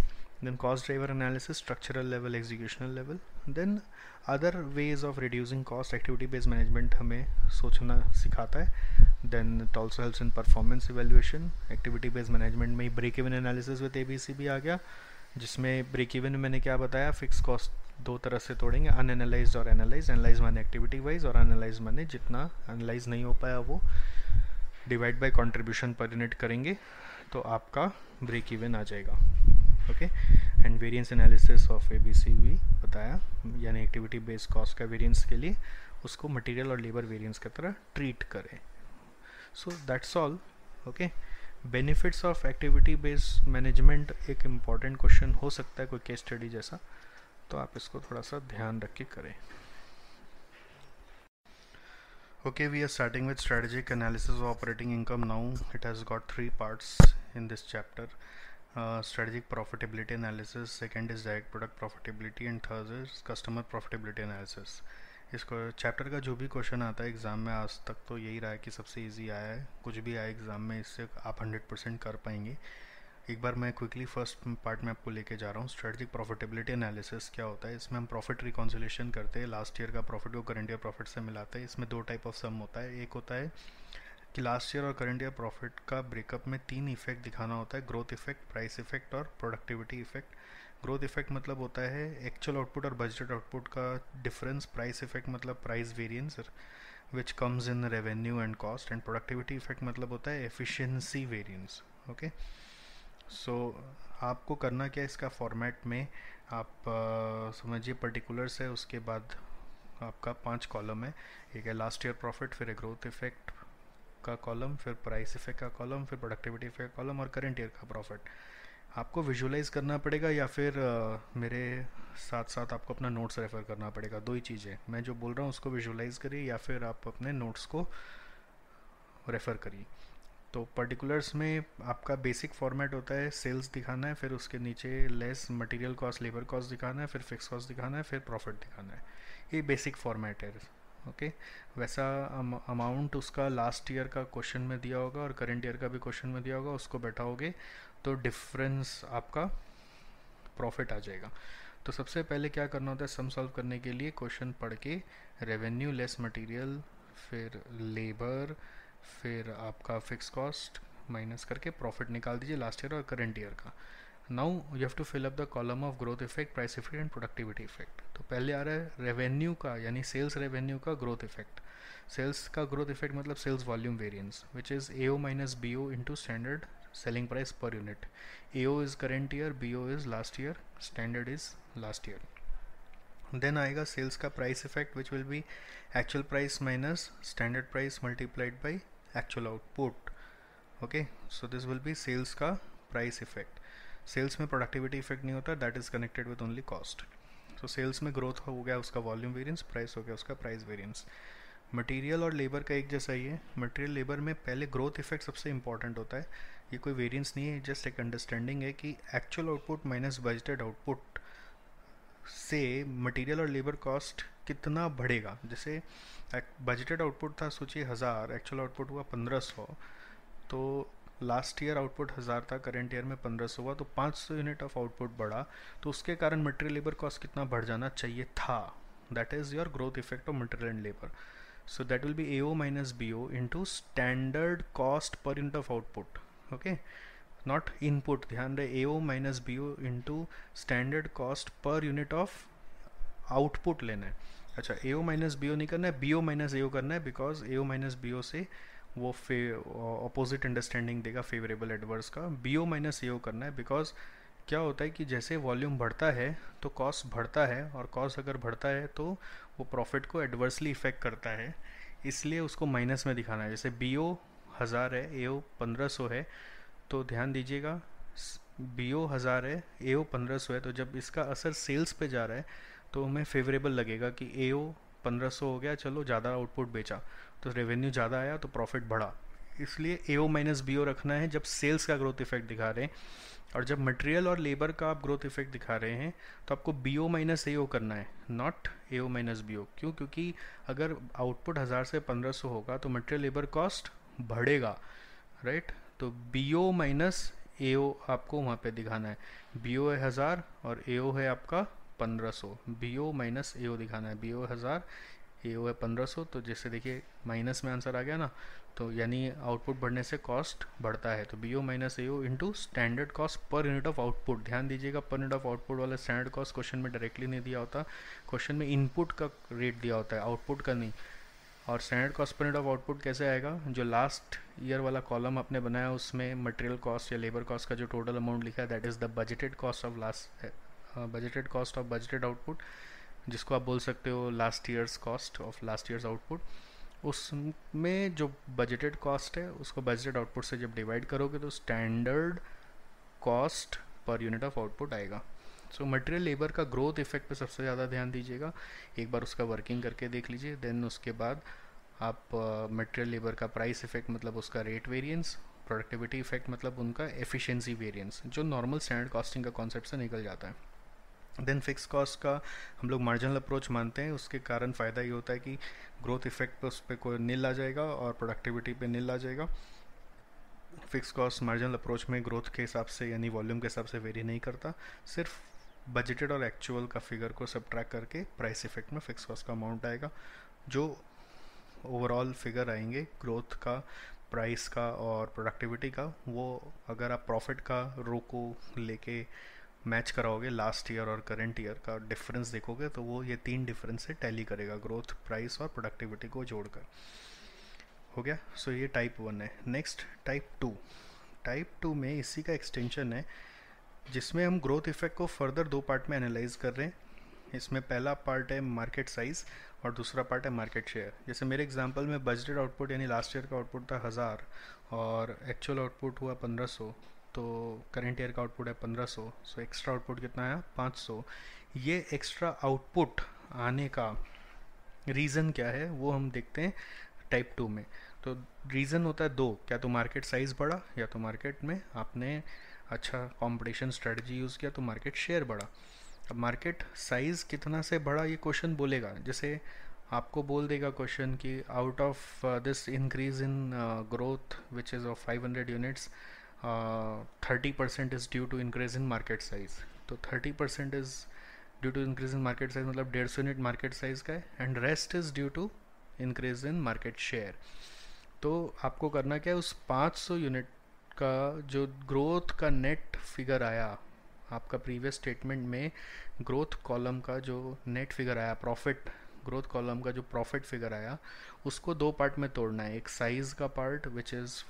Speaker 1: Then cost driver analysis, structural level, executional level. Then other ways of reducing cost, activity based management हमें सोचना सिखाता है। Then it also helps in performance evaluation. Activity based management में ही break even analysis with ABC भी आ गया, जिसमें ब्रेक इवन में मैंने क्या बताया, फिक्स कॉस्ट दो तरह से तोड़ेंगे, अनएनालाइज्ड और एनालाइज। एनालाइज माने एक्टिविटी वाइज और अनएनालाइज माने जितना एनालाइज नहीं हो पाया वो divide by contribution per unit करेंगे तो आपका ब्रेक इवन आ जाएगा। Okay, and variance analysis of ABC भी बताया, यानी एक्टिविटी बेस्ड कॉस्ट का वेरिएंस के लिए उसको मटेरियल और लेबर वेरिएंस की तरह ट्रीट करें। So that's all. Okay, benefits of activity based management एक इम्पॉर्टेंट क्वेश्चन हो सकता है कोई केस स्टडी जैसा, तो आप इसको थोड़ा सा ध्यान रख के करें। Okay, we are starting with strategic analysis of operating income now. It has got three parts in this chapter. Strategic profitability analysis, second is direct product profitability, and third is customer profitability analysis. इसको चैप्टर का जो भी क्वेश्चन आता है एग्ज़ाम में आज तक तो यही रहा है कि सबसे इजी आया है, कुछ भी आया एग्ज़ाम में इससे आप 100% कर पाएंगे। एक बार मैं क्विकली फर्स्ट पार्ट में आपको लेके जा रहा हूँ। स्ट्रेटजिक प्रॉफिटेबिलिटी एनालिसिस क्या होता है, इसमें हम प्रॉफिट रिकॉन्सिलेशन करते हैं, लास्ट ईयर का प्रॉफिट को करंट ईयर प्रॉफिट से मिलाते हैं। इसमें दो टाइप ऑफ सम होता है, एक होता है कि लास्ट ईयर और करंट ईयर प्रॉफिट का ब्रेकअप में 3 इफेक्ट दिखाना होता है, ग्रोथ इफेक्ट, प्राइस इफेक्ट और प्रोडक्टिविटी इफेक्ट। ग्रोथ इफेक्ट मतलब होता है एक्चुअल आउटपुट और बजटेड आउटपुट का डिफरेंस, प्राइस इफेक्ट मतलब price variance which comes in revenue and cost, and productivity effect मतलब होता है एफिशिएंसी वेरिएंस। ओके, सो आपको करना क्या है इसका फॉर्मेट में, आप समझिए पर्टिकुलर्स है, उसके बाद आपका 5 कॉलम है। एक है लास्ट ईयर प्रॉफिट, फिर है ग्रोथ इफेक्ट का कॉलम, फिर प्राइस इफेक्ट का कॉलम, फिर प्रोडक्टिविटी इफेक्ट का कॉलम और करंट ईयर का प्रॉफिट। आपको विजुलाइज करना पड़ेगा या फिर मेरे साथ साथ आपको अपना नोट्स रेफ़र करना पड़ेगा, दो ही चीज़ें। मैं जो बोल रहा हूँ उसको विजुलाइज करिए या फिर आप अपने नोट्स को रेफ़र करिए। तो पर्टिकुलर्स में आपका बेसिक फॉर्मेट होता है, सेल्स दिखाना है, फिर उसके नीचे less material cost, labour cost दिखाना है, फिर फिक्स कॉस्ट दिखाना है, फिर प्रॉफिट दिखाना है। ये बेसिक फॉर्मेट है। ओके, वैसा अमाउंट उसका लास्ट ईयर का क्वेश्चन में दिया होगा और करंट ईयर का भी क्वेश्चन में दिया होगा, उसको बैठाओगे तो डिफरेंस आपका प्रॉफिट आ जाएगा। तो सबसे पहले क्या करना होता है सम सॉल्व करने के लिए, क्वेश्चन पढ़ के रेवेन्यू लेस मटेरियल, फिर लेबर, फिर आपका फिक्स कॉस्ट माइनस करके प्रॉफिट निकाल दीजिए लास्ट ईयर और करंट ईयर का। Now you have to fill up the column of growth effect, price effect and productivity effect. तो पहले आ रहा है रेवेन्यू का यानी सेल्स रेवेन्यू का ग्रोथ इफेक्ट। सेल्स का ग्रोथ इफेक्ट मतलब sales volume variance which is AO minus BO into standard selling price per unit. AO is current year, BO is last year, standard is last year. Then आएगा sales का price effect which will be actual price minus standard price multiplied by actual output. Okay, so this will be sales का price effect. Sales में productivity effect नहीं होता, that is connected with only cost. So sales में growth हो गया उसका volume variance, price हो गया उसका price variance. मटेरियल और लेबर का एक जैसा ही है। मटेरियल लेबर में पहले ग्रोथ इफेक्ट सबसे इंपॉर्टेंट होता है, ये कोई वेरिएंस नहीं है, जस्ट एक अंडरस्टैंडिंग है कि actual output minus budgeted output से मटेरियल और लेबर कॉस्ट कितना बढ़ेगा। जैसे बजटेड आउटपुट था सोचिए 1000, एक्चुअल आउटपुट हुआ 1500, तो लास्ट ईयर आउटपुट 1000 था, करंट ईयर में 1500 हुआ, तो 500 यूनिट ऑफ आउटपुट बढ़ा, तो उसके कारण मटेरियल लेबर कॉस्ट कितना बढ़ जाना चाहिए था। That is your growth effect of material and labour. So that will be AO minus BO into standard cost per unit of output. Okay, not input, ध्यान रहे AO minus BO into standard cost per unit of output लेना है। अच्छा, AO minus BO नहीं करना है, BO minus AO करना है, because AO minus BO से वो ऑपोजिट अंडरस्टैंडिंग देगा फेवरेबल एडवर्स का। BO minus AO करना है बिकॉज क्या होता है कि जैसे वॉल्यूम बढ़ता है तो कॉस्ट बढ़ता है, और कॉस्ट अगर बढ़ता है तो वो प्रॉफिट को एडवर्सली इफेक्ट करता है, इसलिए उसको माइनस में दिखाना है। जैसे BO 1000 है, AO 1500 है, तो ध्यान दीजिएगा BO 1000 है, AO 1500 है, तो जब इसका असर सेल्स पे जा रहा है तो हमें फेवरेबल लगेगा कि AO 1500 हो गया, चलो ज़्यादा आउटपुट बेचा तो रेवेन्यू ज़्यादा आया तो प्रॉफिट बढ़ा, इसलिए AO माइनस BO रखना है जब सेल्स का ग्रोथ इफेक्ट दिखा रहे हैं। और जब मटेरियल और लेबर का आप ग्रोथ इफेक्ट दिखा रहे हैं तो आपको BO माइनस AO करना है, नॉट AO माइनस BO। क्यों? क्योंकि अगर आउटपुट 1000 से 1500 होगा तो मटेरियल लेबर कॉस्ट बढ़ेगा, राइट? तो BO माइनस AO आपको वहाँ पे दिखाना है। BO है 1000 और AO है आपका 1500, BO माइनस AO दिखाना है। BO 1000, AO है 1500, तो जैसे देखिए माइनस में आंसर आ गया ना, तो यानी आउटपुट बढ़ने से कॉस्ट बढ़ता है, तो BO minus AO into standard cost per unit of output. ध्यान दीजिएगा पर यूनिट ऑफ आउटपुट वाला स्टैंडर्ड कॉस्ट क्वेश्चन में डायरेक्टली नहीं दिया होता, क्वेश्चन में इनपुट का रेट दिया होता है, आउटपुट का नहीं। और standard cost per unit of output कैसे आएगा? जो लास्ट ईयर वाला कॉलम आपने बनाया उसमें मटेरियल कॉस्ट या लेबर कॉस्ट का जो टोटल अमाउंट लिखा है that is the budgeted cost of budgeted cost of budgeted output, जिसको आप बोल सकते हो last years cost of last years output. उसमें जो बजटेड कॉस्ट है उसको बजटेड आउटपुट से जब डिवाइड करोगे तो standard cost per unit of output आएगा। सो मटेरियल लेबर का ग्रोथ इफेक्ट पे सबसे ज़्यादा ध्यान दीजिएगा, एक बार उसका वर्किंग करके देख लीजिए, देन उसके बाद आप मटेरियल लेबर का प्राइस इफेक्ट मतलब उसका रेट वेरिएंस, प्रोडक्टिविटी इफेक्ट मतलब उनका एफिशिएंसी वेरिएंस, जो नॉर्मल स्टैंडर्ड कॉस्टिंग का कॉन्सेप्ट से निकल जाता है। देन फिक्स कॉस्ट का हम लोग मार्जिनल अप्रोच मानते हैं, उसके कारण फ़ायदा ये होता है कि ग्रोथ इफेक्ट पे उस पर कोई नील आ जाएगा और प्रोडक्टिविटी पे नील आ जाएगा। फिक्स कॉस्ट मार्जिनल अप्रोच में ग्रोथ के हिसाब से यानी वॉल्यूम के हिसाब से वेरी नहीं करता, सिर्फ बजटेड और एक्चुअल का फिगर को सब्ट्रैक्ट करके प्राइस इफेक्ट में फिक्स कॉस्ट का अमाउंट आएगा। जो ओवरऑल फिगर आएंगे ग्रोथ का, प्राइस का और प्रोडक्टिविटी का, वो अगर आप प्रॉफिट का रो को लेके मैच कराओगे लास्ट ईयर और करंट ईयर का डिफरेंस देखोगे तो वो ये तीन डिफरेंस से टैली करेगा, ग्रोथ, प्राइस और प्रोडक्टिविटी को जोड़कर। हो गया। सो ये टाइप 1 है। Next type 2। टाइप 2 में इसी का एक्सटेंशन है, जिसमें हम ग्रोथ इफेक्ट को फर्दर दो पार्ट में एनालाइज कर रहे हैं। इसमें पहला पार्ट है मार्केट साइज़ और दूसरा पार्ट है मार्केट शेयर। जैसे मेरे एग्जांपल में बजटेड आउटपुट यानी लास्ट ईयर का आउटपुट था 1000 और एक्चुअल आउटपुट हुआ 1500, तो करंट ईयर का आउटपुट है 1500, सो एक्स्ट्रा आउटपुट कितना आया 500। ये एक्स्ट्रा आउटपुट आने का रीज़न क्या है वो हम देखते हैं टाइप 2 में। तो रीज़न होता है दो, क्या तो मार्केट साइज़ बढ़ा या तो मार्केट में आपने अच्छा कंपटीशन स्ट्रेटजी यूज़ किया तो मार्केट शेयर बढ़ा। अब मार्केट साइज़ कितना से बढ़ा ये क्वेश्चन बोलेगा, जैसे आपको बोल देगा क्वेश्चन कि out of this increase in growth which is of 500 units 30% is due to increase in market size. तो 30% is due to increase in market size मतलब 150 यूनिट मार्केट साइज का है, and rest is due to increase in market share. तो आपको करना क्या है, उस 500 यूनिट का जो ग्रोथ का नेट फिगर आया आपका प्रीवियस स्टेटमेंट में, ग्रोथ कॉलम का जो नेट फिगर आया, प्रॉफिट ग्रोथ कॉलम का जो प्रॉफिट फिगर आया, उसको दो पार्ट में तोड़ना है। एक साइज़ का पार्ट विच इज़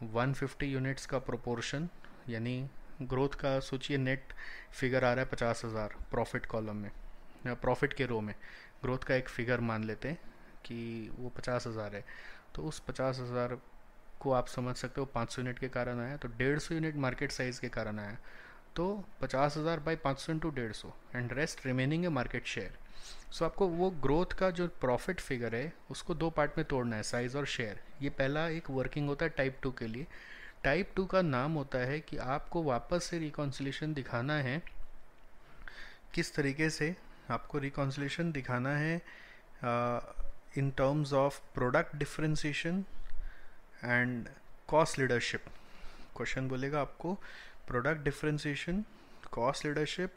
Speaker 1: 150 यूनिट्स का प्रोपोर्शन, यानी ग्रोथ का सोचिए नेट फिगर आ रहा है 50,000 प्रॉफिट कॉलम में या प्रॉफिट के रो में, ग्रोथ का एक फिगर मान लेते हैं कि वो 50,000 है। तो उस 50,000 को आप समझ सकते हो 500 यूनिट के कारण आया, तो 150 यूनिट मार्केट साइज़ के कारण आया। तो 50,000 by 500 into 150 and rest remaining है मार्केट शेयर। सो आपको वो ग्रोथ का जो प्रॉफिट फिगर है उसको दो पार्ट में तोड़ना है, साइज़ और शेयर। ये पहला एक वर्किंग होता है टाइप 2 के लिए। टाइप 2 का नाम होता है कि आपको वापस से रिकॉन्सिलेशन दिखाना है। किस तरीके से आपको रिकॉन्सिलेशन दिखाना है? In terms of product differentiation and cost leadership. Question बोलेगा आपको product differentiation, cost leadership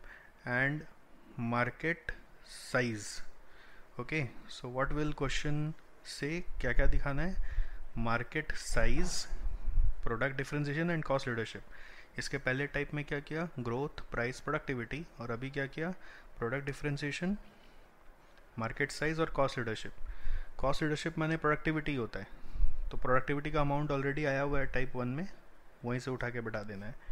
Speaker 1: and market size. Okay, so what will question से, क्या क्या दिखाना है? Market size, product differentiation and cost leadership. इसके पहले टाइप में क्या किया? Growth, price, productivity. और अभी क्या किया? प्रोडक्ट डिफरेंशिएशन, मार्केट साइज और कॉस्ट लीडरशिप। कॉस्ट लीडरशिप माने प्रोडक्टिविटी होता है, तो प्रोडक्टिविटी का अमाउंट ऑलरेडी आया हुआ है टाइप 1 में, वहीं से उठा के बढ़ा देना है।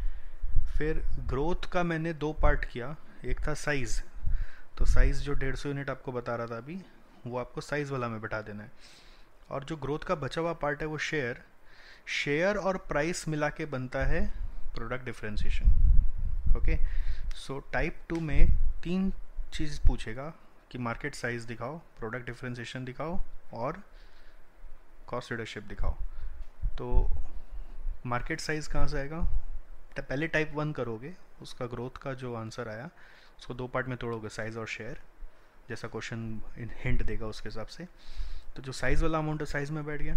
Speaker 1: फिर ग्रोथ का मैंने दो पार्ट किया, एक था साइज़, तो साइज़ जो 150 यूनिट आपको बता रहा था अभी, वो आपको साइज़ वाला में बैठा देना है। और जो ग्रोथ का बचा हुआ पार्ट है वो शेयर, शेयर और प्राइस मिला के बनता है product differentiation. Okay, so type 2 में तीन चीज़ पूछेगा कि मार्केट साइज दिखाओ, प्रोडक्ट डिफरेंशिएशन दिखाओ और कॉस्ट लीडरशिप दिखाओ। तो मार्केट साइज कहाँ से आएगा? पहले टाइप 1 करोगे, उसका ग्रोथ का जो आंसर आया उसको दो पार्ट में तोड़ोगे, साइज और शेयर, जैसा क्वेश्चन हिंट देगा उसके हिसाब से। तो जो साइज़ वाला अमाउंट है साइज में बैठ गया।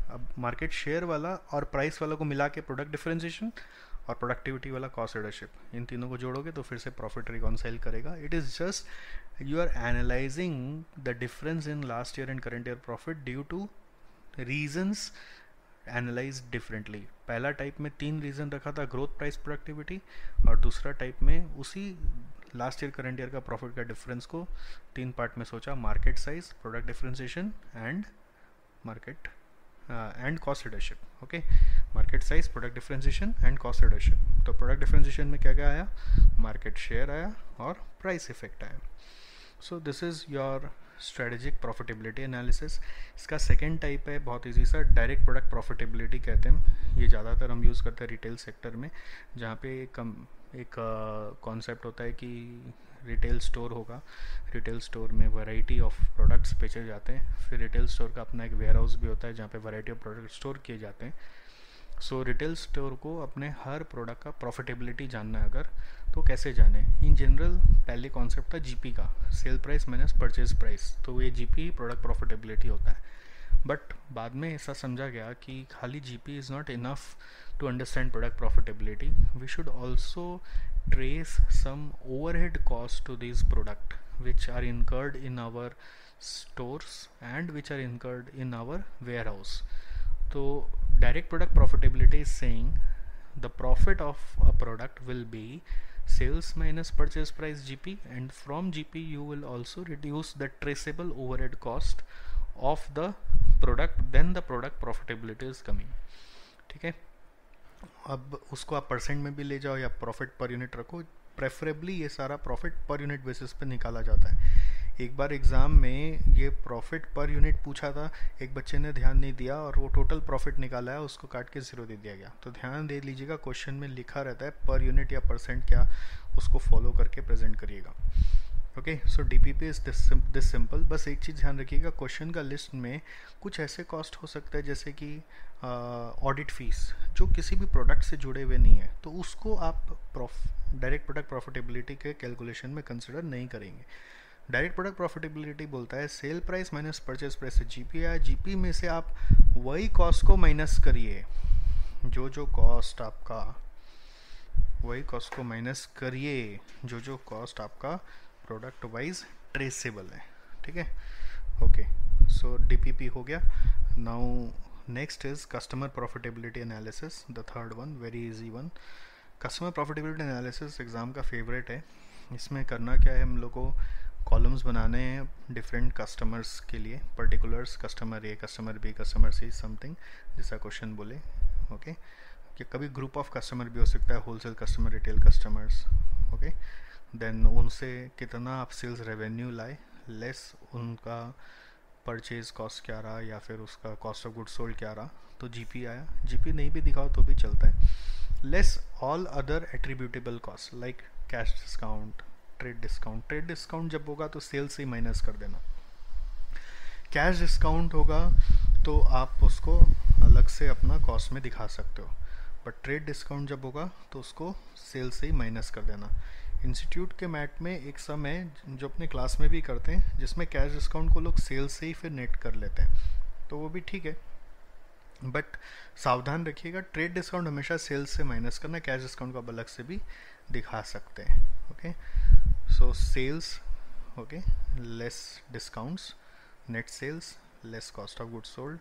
Speaker 1: अब मार्केट शेयर वाला और प्राइस वाला को मिला के प्रोडक्ट डिफरेंशिएशन और प्रोडक्टिविटी वाला कॉस्ट लीडरशिप, इन तीनों को जोड़ोगे तो फिर से प्रॉफिट रिकॉन्साइल करेगा। It is just you are analysing the difference in last year and current year profit due to reasons analyse differently. पहला टाइप में तीन रीज़न रखा था, ग्रोथ, प्राइस, प्रोडक्टिविटी, और दूसरा टाइप में उसी लास्ट ईयर करंट ईयर का प्रॉफिट का डिफरेंस को तीन पार्ट में सोचा, market size, product differentiation and market and cost leadership. Okay, market size, product differentiation and cost leadership. तो प्रोडक्ट डिफरेंशिएशन में क्या क्या आया? मार्केट शेयर आया और प्राइस इफेक्ट आया। सो this is your strategic profitability analysis. इसका सेकेंड टाइप है बहुत ईजी सा, डायरेक्ट प्रोडक्ट प्रॉफिटेबिलिटी कहते हैं। ये ज़्यादातर हम यूज़ करते हैं रिटेल सेक्टर में, जहाँ पे एक कॉन्सेप्ट होता है कि रिटेल स्टोर होगा, रिटेल स्टोर में वैरायटी ऑफ प्रोडक्ट्स बेचे जाते हैं। फिर रिटेल स्टोर का अपना एक वेयर हाउस भी होता है जहाँ पे वैरायटी ऑफ प्रोडक्ट स्टोर किए जाते हैं। सो रिटेल स्टोर को अपने हर प्रोडक्ट का प्रॉफिटेबिलिटी जानना है अगर, तो कैसे जाने? इन जनरल पहले कॉन्सेप्ट था जीपी का, sale price minus purchase price, तो ये जीपी प्रोडक्ट प्रॉफिटेबिलिटी होता है। बट बाद में ऐसा समझा गया कि खाली GP is not enough to understand product profitability, we should also trace some overhead cost to these product which are incurred in our stores and which are incurred in our warehouse. So direct product profitability is saying the profit of a product will be sales minus purchase price GP, and from GP you will also reduce the traceable overhead cost of the product, then the product profitability is coming. ठीक है, अब उसको आप परसेंट में भी ले जाओ या प्रॉफिट पर यूनिट रखो, प्रेफरेबली ये सारा प्रॉफिट पर यूनिट बेसिस पे निकाला जाता है। एक बार एग्ज़ाम में ये प्रॉफिट पर यूनिट पूछा था, एक बच्चे ने ध्यान नहीं दिया और वो टोटल प्रॉफिट निकाला है, उसको काट के ज़ीरो दे दिया गया। तो ध्यान दे लीजिएगा, क्वेश्चन में लिखा रहता है पर यूनिट या परसेंट क्या, उसको फॉलो करके प्रेजेंट करिएगा। Okay, so DPP is this simple. बस एक चीज़ ध्यान रखिएगा, क्वेश्चन का लिस्ट में कुछ ऐसे कॉस्ट हो सकता है जैसे कि ऑडिट फीस, जो किसी भी प्रोडक्ट से जुड़े हुए नहीं है, तो उसको आप डायरेक्ट प्रोडक्ट प्रॉफिटेबिलिटी के कैलकुलेशन में कंसिडर नहीं करेंगे। डायरेक्ट प्रोडक्ट प्रॉफिटेबिलिटी बोलता है sale price minus purchase price से जीपी आया, जीपी में से आप वही कॉस्ट को माइनस करिए, जो कॉस्ट आपका, वही कॉस्ट को माइनस करिए जो कॉस्ट आपका प्रोडक्ट वाइज ट्रेसेबल है। ठीक है, ओके, सो डीपीपी हो गया। Now next is customer profitability analysis, the third one, very easy one. Customer profitability analysis exam का फेवरेट है। इसमें करना क्या है, हम लोग को कॉलम्स बनाने हैं डिफरेंट कस्टमर्स के लिए, particulars, customer A, customer B, customer C, something जैसा क्वेश्चन बोले। ओके, कि कभी ग्रुप ऑफ कस्टमर भी हो सकता है, wholesale customer, retail customers. Okay, then उनसे कितना आप सेल्स रेवेन्यू लाए, लेस उनका परचेज कॉस्ट क्या रहा या फिर उसका कॉस्ट ऑफ गुड सोल्ड क्या रहा, तो जीपी आया। जीपी नहीं भी दिखाओ तो भी चलता है। Less all other attributable cost like cash discount, trade discount. Trade discount जब होगा तो सेल से ही माइनस कर देना। कैश डिस्काउंट होगा तो आप उसको अलग से अपना कॉस्ट में दिखा सकते हो, बट ट्रेड डिस्काउंट जब होगा तो उसको सेल से ही माइनस कर देना। इंस्टीट्यूट के मैट में एक सम है जो अपने क्लास में भी करते हैं, जिसमें कैश डिस्काउंट को लोग सेल से ही फिर नेट कर लेते हैं, तो वो भी ठीक है, बट सावधान रखिएगा, ट्रेड डिस्काउंट हमेशा सेल्स से माइनस करना, कैश डिस्काउंट को आप अलग से भी दिखा सकते हैं। Okay, so sales, okay, less discounts, net sales, less cost of goods sold,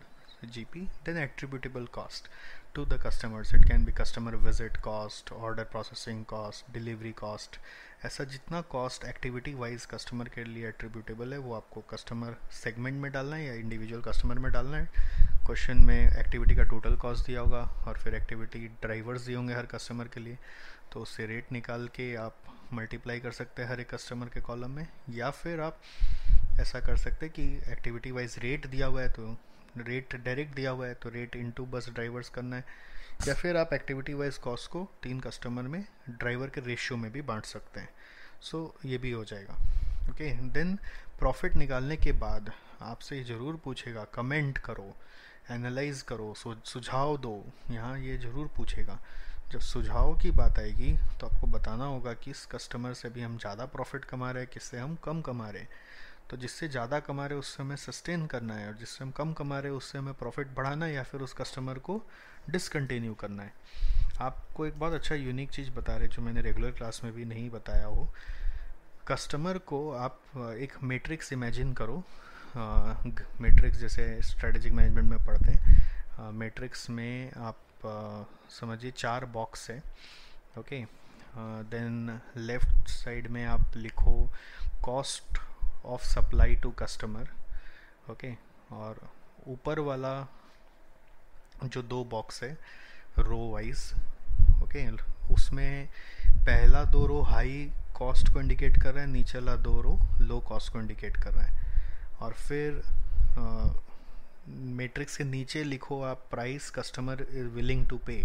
Speaker 1: GP, then attributable cost to the customers. It can be customer visit cost, order processing cost, delivery cost. ऐसा जितना cost activity wise customer के लिए attributable है, वो आपको customer segment में डालना है या individual customer में डालना है। क्वेश्चन में एक्टिविटी का टोटल कॉस्ट दिया होगा और फिर एक्टिविटी ड्राइवर्स दिए होंगे हर कस्टमर के लिए, तो उससे रेट निकाल के आप मल्टीप्लाई कर सकते हैं हर एक कस्टमर के कॉलम में, या फिर आप ऐसा कर सकते हैं कि एक्टिविटी वाइज रेट दिया हुआ है तो रेट डायरेक्ट दिया हुआ है तो रेट इनटू बस ड्राइवर्स करना है, या फिर आप एक्टिविटी वाइज कॉस्ट को 3 कस्टमर में ड्राइवर के रेशियो में भी बांट सकते हैं। सो ये भी हो जाएगा। ओके, देन प्रॉफिट निकालने के बाद आपसे ज़रूर पूछेगा, कमेंट करो, एनालाइज करो, सुझाव दो, यहाँ ये ज़रूर पूछेगा। जब सुझाव की बात आएगी तो आपको बताना होगा कि इस कस्टमर से भी हम ज़्यादा प्रॉफिट कमा रहे हैं, किससे हम कम कमा रहे हैं। तो जिससे ज़्यादा कमा रहे उससे हमें सस्टेन करना है, और जिससे हम कम कमा रहे उससे हमें प्रॉफिट बढ़ाना है या फिर उस कस्टमर को डिसकंटिन्यू करना है। आपको एक बहुत अच्छा यूनिक चीज़ बता रहे जो मैंने रेगुलर क्लास में भी नहीं बताया हो। कस्टमर को आप एक मैट्रिक्स इमेजिन करो, मैट्रिक्स जैसे स्ट्रेटेजिक मैनेजमेंट में पढ़ते हैं। मैट्रिक्स में आप समझिए 4 बॉक्स है। ओके, देन लेफ्ट साइड में आप लिखो cost of supply to customer. Okay, और ऊपर वाला जो 2 बॉक्स है रो वाइज, ओके, उसमें पहला 2 रो हाई कॉस्ट को इंडिकेट कर रहा है, नीचे वाला 2 रो लो कॉस्ट को इंडिकेट कर रहा है। और फिर मैट्रिक्स के नीचे लिखो आप price customer is willing to pay.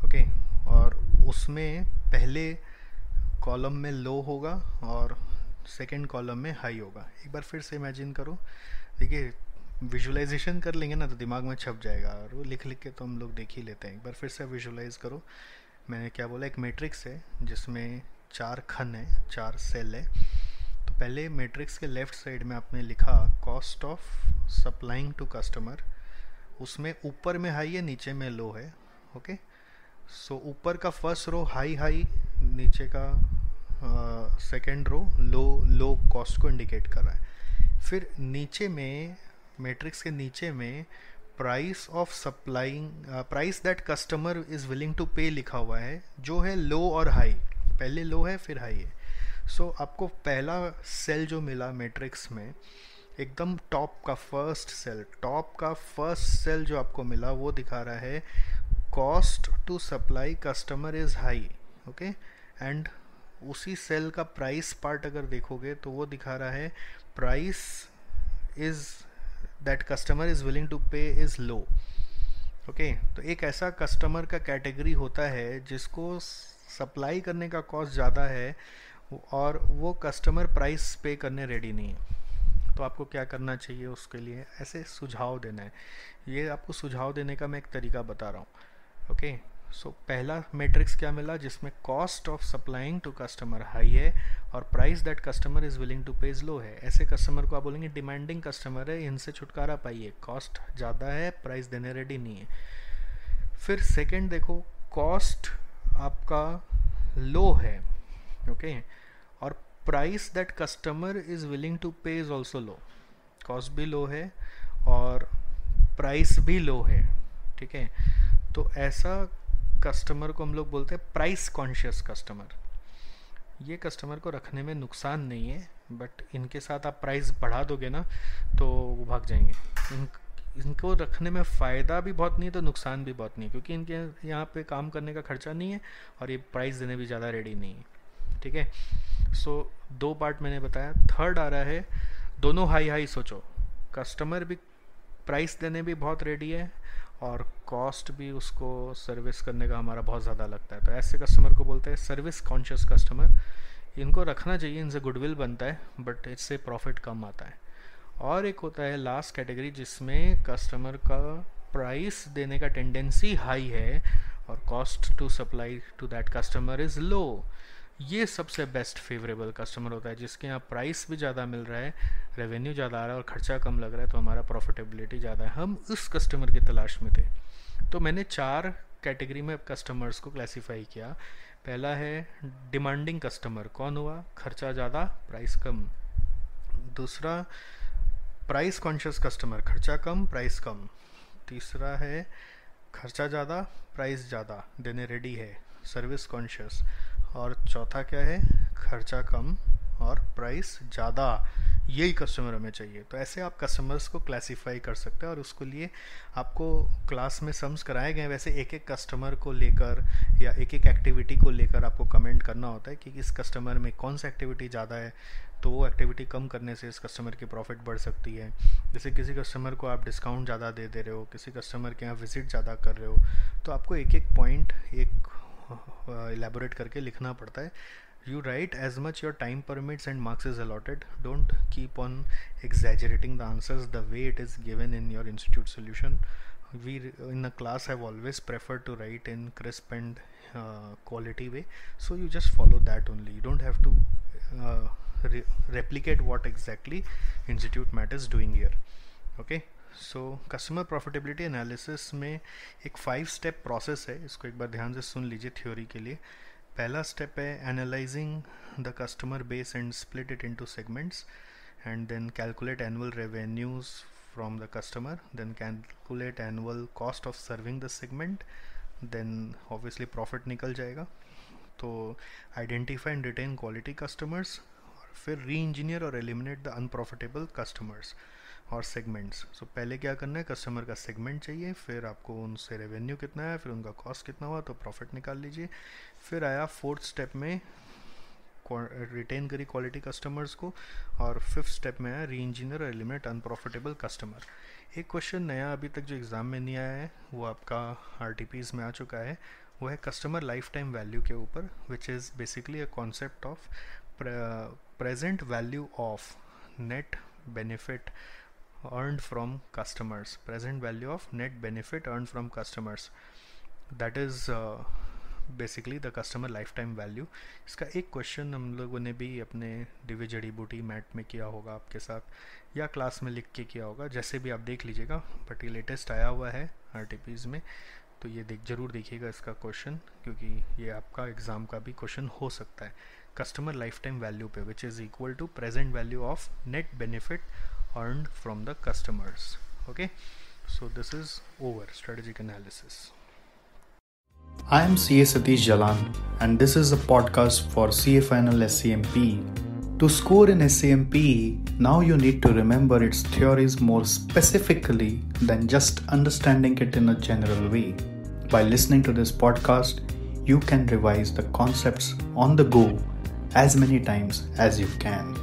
Speaker 1: Okay, और उसमें पहले कॉलम में लो होगा और सेकेंड कॉलम में हाई होगा। एक बार फिर से इमेजिन करो, देखिए विजुअलाइजेशन कर लेंगे ना तो दिमाग में छप जाएगा, और वो लिख लिख के तो हम लोग देख ही लेते हैं। एक बार फिर से विजुअलाइज करो, मैंने क्या बोला, एक मैट्रिक्स है जिसमें 4 खन है, 4 सेल है। तो पहले मैट्रिक्स के लेफ्ट साइड में आपने लिखा cost of supplying to customer, उसमें ऊपर में हाई है, नीचे में लो है। ओके, सो ऊपर का फर्स्ट रो हाई हाई, नीचे का सेकेंड रो लो लो कॉस्ट को इंडिकेट कर रहा है। फिर नीचे में, मैट्रिक्स के नीचे में price of supplying, price that customer is willing to pay लिखा हुआ है, जो है लो और हाई। पहले लो है फिर हाई है। सो आपको पहला सेल जो मिला मैट्रिक्स में, एकदम टॉप का फर्स्ट सेल, टॉप का फर्स्ट सेल जो आपको मिला वो दिखा रहा है cost to supply customer is high. Okay, and उसी सेल का प्राइस पार्ट अगर देखोगे तो वो दिखा रहा है price is that customer is willing to pay is low. Okay, तो एक ऐसा कस्टमर का कैटेगरी होता है जिसको सप्लाई करने का कॉस्ट ज़्यादा है और वो कस्टमर प्राइस पे करने रेडी नहीं है। तो आपको क्या करना चाहिए उसके लिए, ऐसे सुझाव देना है। ये आपको सुझाव देने का मैं एक तरीका बता रहा हूँ। ओके, सो पहला मैट्रिक्स क्या मिला जिसमें cost of supplying to customer high है और price that customer is willing to pay is low है। ऐसे कस्टमर को आप बोलेंगे डिमांडिंग कस्टमर है, इनसे छुटकारा पाइए, कॉस्ट ज़्यादा है, प्राइस देने रेडी नहीं है। फिर सेकंड देखो, कॉस्ट आपका लो है, ओके, और price that customer is willing to pay is also low. Cost भी लो है और प्राइस भी लो है। ठीक है, तो ऐसा कस्टमर को हम लोग बोलते हैं प्राइस कॉन्शियस कस्टमर। ये कस्टमर को रखने में नुकसान नहीं है, बट इनके साथ आप प्राइस बढ़ा दोगे ना तो वो भाग जाएंगे। इनको रखने में फ़ायदा भी बहुत नहीं है तो नुकसान भी बहुत नहीं है, क्योंकि इनके यहाँ पे काम करने का खर्चा नहीं है और ये प्राइस देने भी ज़्यादा रेडी नहीं है। ठीक है, सो 2 पार्ट मैंने बताया। थर्ड आ रहा है दोनों हाई हाई सोचो, कस्टमर भी प्राइस देने भी बहुत रेडी है और कॉस्ट भी उसको सर्विस करने का हमारा बहुत ज़्यादा लगता है। तो ऐसे कस्टमर को बोलते हैं सर्विस कॉन्शियस कस्टमर। इनको रखना चाहिए, इनसे गुडविल बनता है, बट इससे प्रॉफिट कम आता है। और एक होता है लास्ट कैटेगरी जिसमें कस्टमर का प्राइस देने का टेंडेंसी हाई है और cost to supply to that customer is low. ये सबसे बेस्ट फेवरेबल कस्टमर होता है जिसके यहाँ प्राइस भी ज़्यादा मिल रहा है, रेवेन्यू ज़्यादा आ रहा है और ख़र्चा कम लग रहा है, तो हमारा प्रॉफिटेबिलिटी ज़्यादा है। हम उस कस्टमर की तलाश में थे। तो मैंने 4 कैटेगरी में कस्टमर्स को क्लासीफाई किया। पहला है डिमांडिंग कस्टमर, कौन हुआ, खर्चा ज़्यादा प्राइस कम। दूसरा प्राइस कॉन्शियस कस्टमर, खर्चा कम प्राइस कम। तीसरा है खर्चा ज़्यादा प्राइस ज़्यादा, देने रेडी है, सर्विस कॉन्शियस। और चौथा क्या है, खर्चा कम और प्राइस ज़्यादा, यही कस्टमर हमें चाहिए। तो ऐसे आप कस्टमर्स को क्लासीफाई कर सकते हैं और उसके लिए आपको क्लास में सम्स कराए गए वैसे एक एक कस्टमर को लेकर या एक एक एक्टिविटी को लेकर आपको कमेंट करना होता है कि इस कस्टमर में कौन सा एक्टिविटी ज़्यादा है, तो वो एक्टिविटी कम करने से इस कस्टमर की प्रॉफिट बढ़ सकती है। जैसे किसी कस्टमर को आप डिस्काउंट ज़्यादा दे रहे हो, किसी कस्टमर के यहाँ विजिट ज़्यादा कर रहे हो, तो आपको एक एक पॉइंट एक elaborate करके लिखना पड़ता है। You write as much your time permits and marks is allotted. Don't keep on exaggerating the answers the way it is given in your institute solution. We in a class have always preferred to write in crisp and quality way, so you just follow that only. You don't have to replicate what exactly Institute Math is doing here. Okay, so customer profitability analysis में एक 5 स्टेप प्रोसेस है, इसको एक बार ध्यान से सुन लीजिए थ्योरी के लिए। पहला स्टेप है analysing the customer base and split it into segments and then calculate annual revenues from the customer, then calculate annual cost of serving the segment, then obviously profit निकल जाएगा। तो identify and retain quality customers, और फिर री इंजीनियर और एलिमिनेट द अनप्रॉफिटेबल कस्टमर्स और सेगमेंट्स। सो पहले क्या करना है, कस्टमर का सेगमेंट चाहिए, फिर आपको उनसे रेवेन्यू कितना है, फिर उनका कॉस्ट कितना हुआ, तो प्रॉफिट निकाल लीजिए। फिर आया 4th स्टेप में रिटेन करी क्वालिटी कस्टमर्स को, और 5th स्टेप में आया री इंजीनियर और एलिमिनेट अनप्रॉफिटेबल कस्टमर। एक क्वेश्चन नया अभी तक जो एग्ज़ाम में नहीं आया है वो आपका RTPs में आ चुका है, वो है कस्टमर लाइफ टाइम वैल्यू के ऊपर, which is basically a concept of present value of net benefit earned from customers, present value of net benefit earned from customers. That is basically the customer life time value. इसका एक क्वेश्चन हम लोगों ने भी अपने दिव्य जड़ी बूटी मैट में किया होगा आपके साथ, या क्लास में लिख के किया होगा, जैसे भी आप देख लीजिएगा, बट ये लेटेस्ट आया हुआ है RTPs में, तो ये जरूर देखिएगा इसका क्वेश्चन, क्योंकि ये आपका एग्ज़ाम का भी क्वेश्चन हो सकता है। कस्टमर लाइफ टाइम वैल्यू पे which is equal to present value of net benefit earned from the customers. Okay, so this is over strategic analysis.
Speaker 2: I am CA Satish Jalan, and this is a podcast for CA Final SCMP. To score in SCMP, now you need to remember its theories more specifically than just understanding it in a general way. By listening to this podcast, you can revise the concepts on the go as many times as you can.